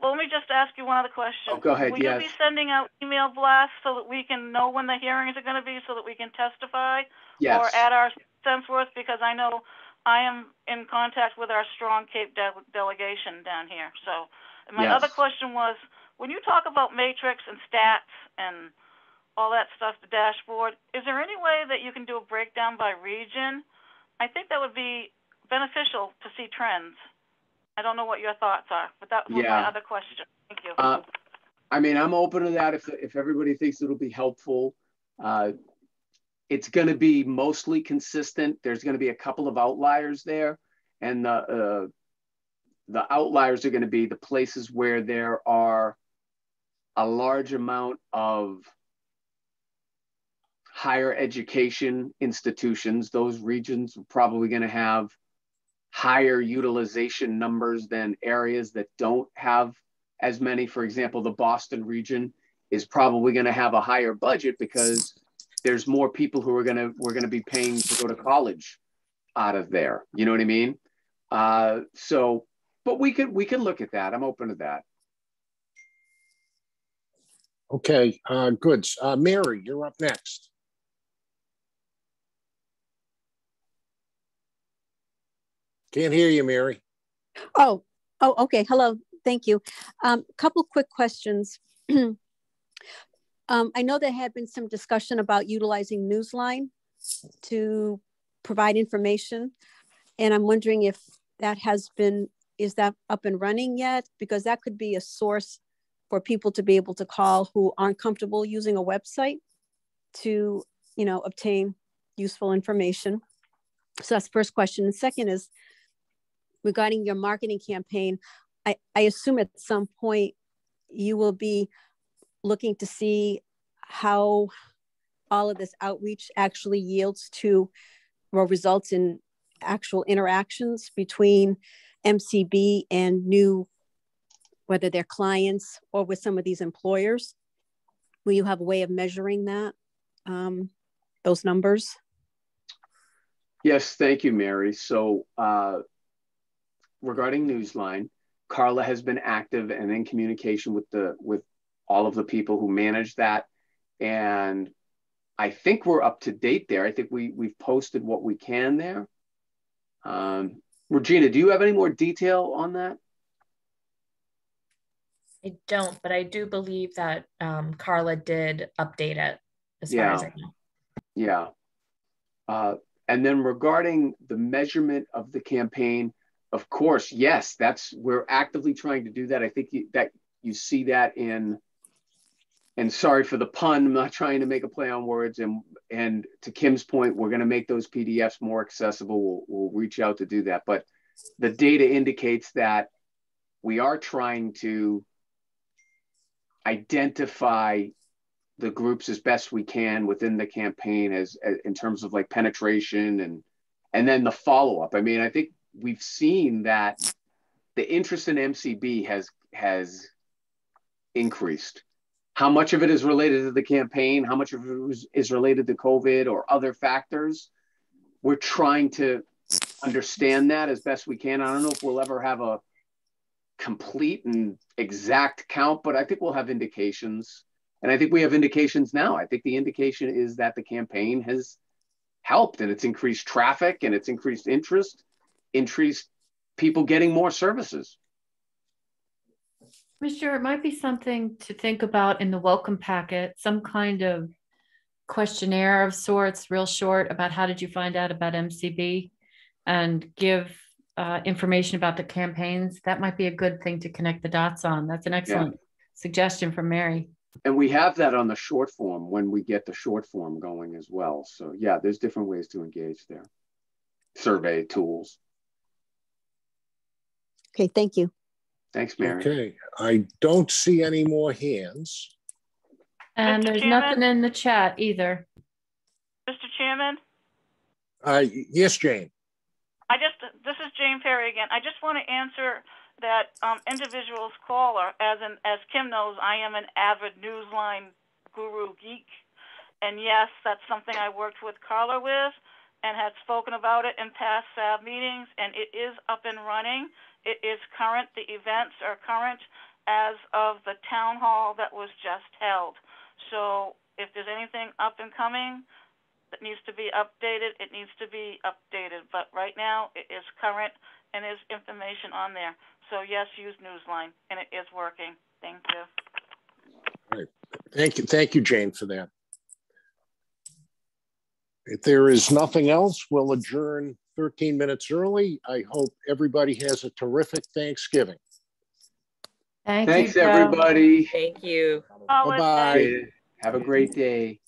Let me just ask you one other question. Oh, go ahead. Will you be sending out email blasts so that we can know when the hearings are going to be, so that we can testify? Yes. Or add our cents worth? Because I know I am in contact with our strong Cape delegation down here. So my other question was, when you talk about matrix and stats and all that stuff, the dashboard, is there any way that you can do a breakdown by region? I think that would be beneficial to see trends. I don't know what your thoughts are, but that was my other question. Thank you. I mean, I'm open to that if everybody thinks it'll be helpful. It's going to be mostly consistent. There's going to be a couple of outliers there, and the outliers are going to be the places where there are a large amount of higher education institutions. Those regions are probably going to have higher utilization numbers than areas that don't have as many. For example, the Boston region is probably going to have a higher budget because there's more people who we're going to be paying to go to college out of there. You know what I mean? But we can look at that. I'm open to that. Okay, good. Mary, you're up next. Can't hear you, Mary. Oh, okay. Hello. Thank you. Couple quick questions. I know there had been some discussion about utilizing Newsline to provide information. And I'm wondering if that is that up and running yet? Because that could be a source for people to be able to call who aren't comfortable using a website to, obtain useful information. So that's the first question. The second is regarding your marketing campaign. I assume at some point you will be looking to see how all of this outreach actually yields to or results in actual interactions between MCB and whether they're clients or with some of these employers. Will you have a way of measuring that, those numbers? Yes, thank you, Mary. So regarding Newsline, Carla has been active and in communication with all of the people who manage that. And I think we're up to date there. I think we've posted what we can there. Regina, do you have any more detail on that? I don't, but I do believe that Carla did update it as far as I know. Yeah. And then regarding the measurement of the campaign, of course, yes, we're actively trying to do that. I think that you see that and sorry for the pun, I'm not trying to make a play on words. And to Kim's point, we're going to make those PDFs more accessible. We'll reach out to do that. But the data indicates that we are trying to identify the groups as best we can within the campaign as in terms of like penetration and then the follow-up. I mean, I think we've seen that the interest in MCB has increased. How much of it is related to the campaign? How much of it is related to COVID or other factors? We're trying to understand that as best we can. I don't know if we'll ever have a complete and exact count, but I think we'll have indications. And I think we have indications now. I think the indication is that the campaign has helped and it's increased traffic and it's increased interest, increased people getting more services. Commissioner, it might be something to think about in the welcome packet, some kind of questionnaire of sorts, real short, about how did you find out about MCB, and give information about the campaigns. That might be a good thing to connect the dots on. That's an excellent suggestion from Mary. And we have that on the short form when we get the short form going as well. So yeah, there's different ways to engage there. Survey tools. Okay, thank you. Thanks, Mary. Okay, I don't see any more hands. And there's nothing in the chat either. Mr. Chairman? Yes, Jane. This is Jane Perry again. I just want to answer that individual's caller. As Kim knows, I am an avid Newsline guru geek. And yes, that's something I worked with Carla with and had spoken about it in past SAB meetings, and it is up and running. It is current. The events are current as of the town hall that was just held. So if there's anything up and coming that needs to be updated, it needs to be updated. But right now, it is current and there's information on there. So yes, use Newsline, and it is working. Thank you. All right. Thank you, Jane, for that. If there is nothing else, we'll adjourn 13 minutes early. I hope everybody has a terrific Thanksgiving. Thanks, everybody. Thank you. Bye-bye. Have a great day.